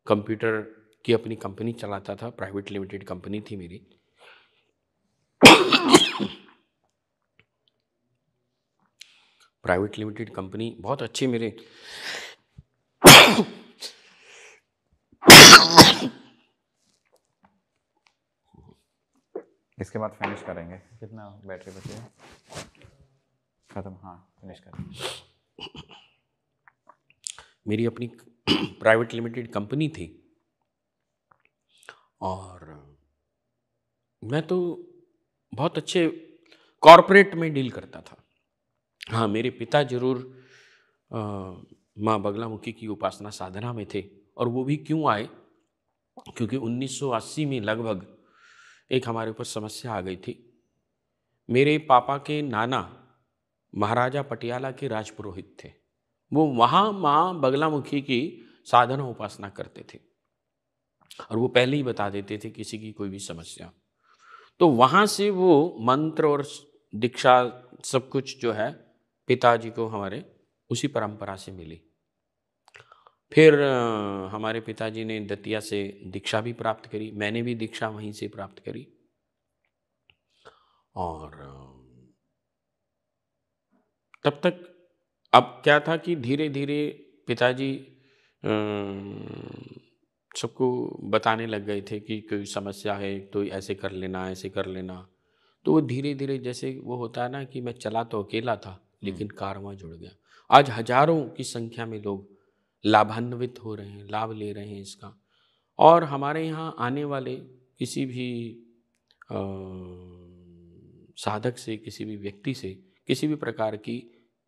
कंप्यूटर की अपनी कंपनी चलाता था, प्राइवेट लिमिटेड कंपनी थी मेरी। प्राइवेट लिमिटेड कंपनी बहुत अच्छी मेरे इसके बाद फिनिश करेंगे। कितना बैटरी बची है? खत्म। हाँ, फिनिश करेंगे। मेरी अपनी प्राइवेट लिमिटेड कंपनी थी और मैं तो बहुत अच्छे कॉरपोरेट में डील करता था। हाँ, मेरे पिता जरूर माँ बगलामुखी की उपासना साधना में थे। और वो भी क्यों आए, क्योंकि 1980 में लगभग एक हमारे ऊपर समस्या आ गई थी। मेरे पापा के नाना महाराजा पटियाला के राजपुरोहित थे। वो वहाँ माँ बगलामुखी की साधना उपासना करते थे और वो पहले ही बता देते थे किसी की कोई भी समस्या। तो वहाँ से वो मंत्र और दीक्षा सब कुछ जो है पिताजी को हमारे उसी परंपरा से मिली। फिर हमारे पिताजी ने दतिया से दीक्षा भी प्राप्त करी, मैंने भी दीक्षा वहीं से प्राप्त करी। और तब तक अब क्या था कि धीरे धीरे पिताजी सबको बताने लग गए थे कि कोई समस्या है तो ऐसे कर लेना, ऐसे कर लेना। तो वो धीरे धीरे, जैसे वो होता है ना कि मैं चला तो अकेला था लेकिन कारवां जुड़ गया। आज हजारों की संख्या में लोग लाभान्वित हो रहे हैं, लाभ ले रहे हैं इसका। और हमारे यहाँ आने वाले किसी भी साधक से, किसी भी व्यक्ति से किसी भी प्रकार की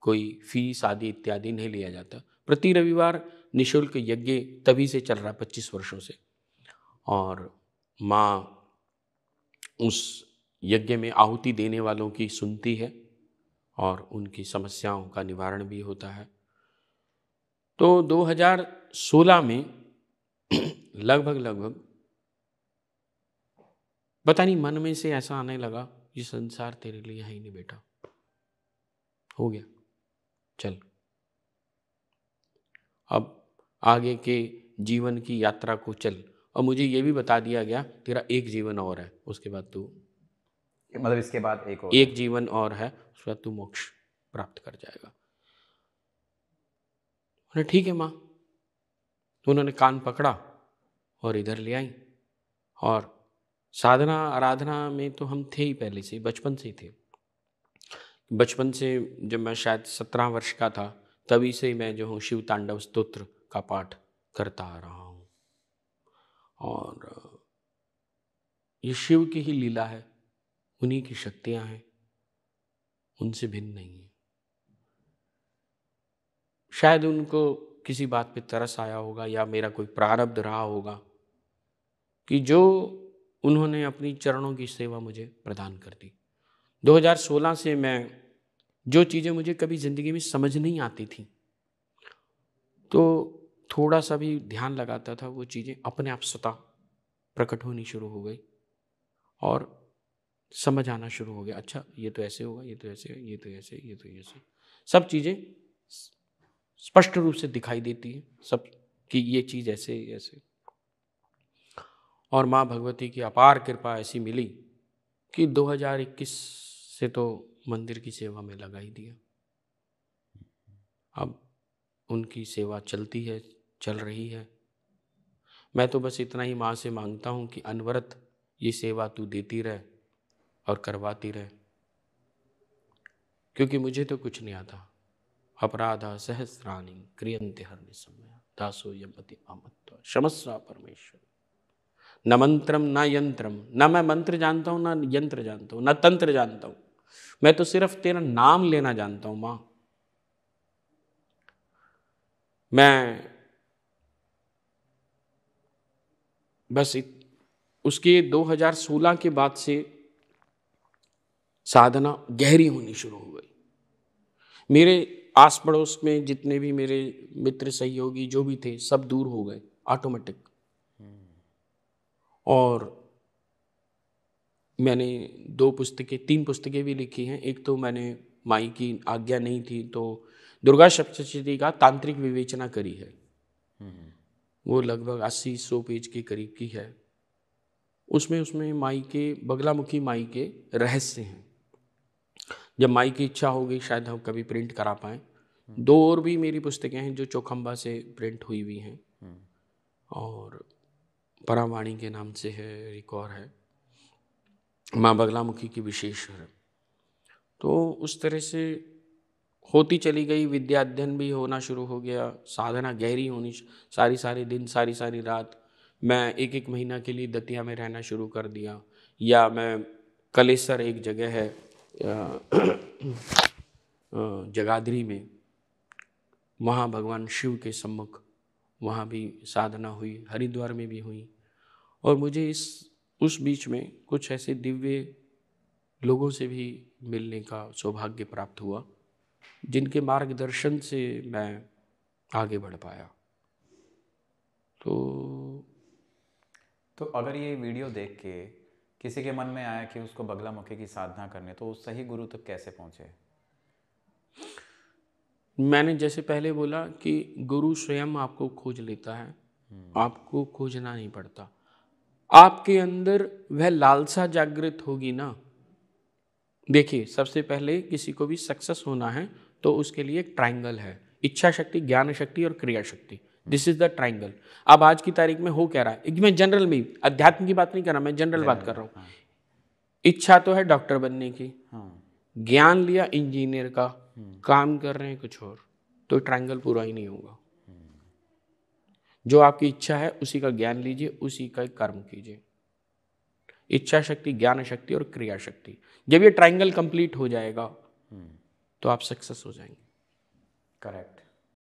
कोई फीस आदि इत्यादि नहीं लिया जाता। प्रति रविवार निःशुल्क यज्ञ तभी से चल रहा 25 वर्षों से। और माँ उस यज्ञ में आहुति देने वालों की सुनती है और उनकी समस्याओं का निवारण भी होता है। तो 2016 में लगभग पता नहीं मन में से ऐसा आने लगा, ये संसार तेरे लिए है ही नहीं बेटा, हो गया, चल अब आगे के जीवन की यात्रा को चल। और मुझे ये भी बता दिया गया तेरा एक जीवन और है, उसके बाद तू, मतलब इसके बाद एक एक जीवन और है, उसके बाद तू मोक्ष प्राप्त कर जाएगा। उन्होंने ठीक है माँ। उन्होंने कान पकड़ा और इधर ले आई। और साधना आराधना में तो हम थे ही पहले से, बचपन से ही थे। बचपन से जब मैं शायद 17 वर्ष का था तभी से मैं जो हूँ शिव तांडव स्तोत्र का पाठ करता आ रहा हूँ। और ये शिव की ही लीला है, उन्हीं की शक्तियाँ हैं, उनसे भिन्न नहीं है। शायद उनको किसी बात पे तरस आया होगा या मेरा कोई प्रारब्ध रहा होगा कि जो उन्होंने अपनी चरणों की सेवा मुझे प्रदान कर दी। 2016 से मैं जो चीज़ें मुझे कभी ज़िंदगी में समझ नहीं आती थी, तो थोड़ा सा भी ध्यान लगाता था, वो चीज़ें अपने आप स्वतः प्रकट होनी शुरू हो गई और समझ आना शुरू हो गया, अच्छा ये तो ऐसे होगा, ये तो ऐसे, ये तो ऐसे, ये तो ऐसे, सब चीज़ें स्पष्ट रूप से दिखाई देती है सब कि ये चीज़ ऐसे ऐसे। और माँ भगवती की अपार कृपा ऐसी मिली कि 2021 से तो मंदिर की सेवा में लगा ही दिया। अब उनकी सेवा चलती है, चल रही है। मैं तो बस इतना ही माँ से मांगता हूँ कि अनवरत ये सेवा तू देती रहे और करवाती रहे, क्योंकि मुझे तो कुछ नहीं आता। अपराधा सहस्राणि क्रियन्ते हरनिशम्य दासो यमपति आमत्व क्षमस्व परमेश्वर। न मंत्रम न यंत्रम, न मैं मंत्र जानता हूँ, न यंत्र जानता हूँ, न तंत्र जानता हूँ, मैं तो सिर्फ तेरा नाम लेना जानता हूँ माँ। मैं बस उसके 2016 के बाद से साधना गहरी होनी शुरू हो गई। मेरे आस पड़ोस में जितने भी मेरे मित्र सहयोगी जो भी थे सब दूर हो गए ऑटोमेटिक। और मैंने 3 पुस्तकें भी लिखी हैं। एक तो मैंने माई की आज्ञा नहीं थी तो दुर्गा सप्तशती का तांत्रिक विवेचना करी है, वो लगभग 80-100 पेज के करीब की है। उसमें माई के बगलामुखी माई के रहस्य हैं। जब माई की इच्छा हो गई शायद हम कभी प्रिंट करा पाएँ। 2 और भी मेरी पुस्तकें हैं जो चौखंबा से प्रिंट हुई हुई हैं, और परावाणी के नाम से है, एक और है माँ बगलामुखी की विशेष है। तो उस तरह से होती चली गई, विद्या अध्ययन भी होना शुरू हो गया, साधना गहरी होनी, सारी दिन सारी रात मैं 1 महीना के लिए दतिया में रहना शुरू कर दिया। या मैं कलेसर एक जगह है जगाधरी में, वहाँ भगवान शिव के सम्मुख वहाँ भी साधना हुई, हरिद्वार में भी हुई। और मुझे उस बीच में कुछ ऐसे दिव्य लोगों से भी मिलने का सौभाग्य प्राप्त हुआ जिनके मार्गदर्शन से मैं आगे बढ़ पाया। तो अगर ये वीडियो देख के किसी के मन में आया कि उसको बगलामुखी की साधना करने, तो उस सही गुरु तक कैसे पहुंचे? मैंने जैसे पहले बोला कि गुरु स्वयं आपको खोज लेता है, आपको खोजना नहीं पड़ता। आपके अंदर वह लालसा जागृत होगी ना। देखिए, सबसे पहले किसी को भी सक्सेस होना है तो उसके लिए एक ट्रायंगल है, इच्छा शक्ति, ज्ञान शक्ति और क्रिया शक्ति। This is the triangle. अब आज की तारीख में हो क्या रहा है, मैं जनरल में, अध्यात्म की बात नहीं कर रहा, मैं जनरल बात कर रहा हूँ। इच्छा तो है डॉक्टर बनने की, ज्ञान लिया इंजीनियर का, काम कर रहे हैं कुछ और, तो ट्रायंगल पूरा ही नहीं होगा। जो आपकी इच्छा है उसी का ज्ञान लीजिए, उसी का कर्म कीजिए। इच्छा शक्ति, ज्ञान शक्ति और क्रिया शक्ति, जब ये ट्रायंगल कंप्लीट हो जाएगा तो आप सक्सेस हो जाएंगे। करेक्ट।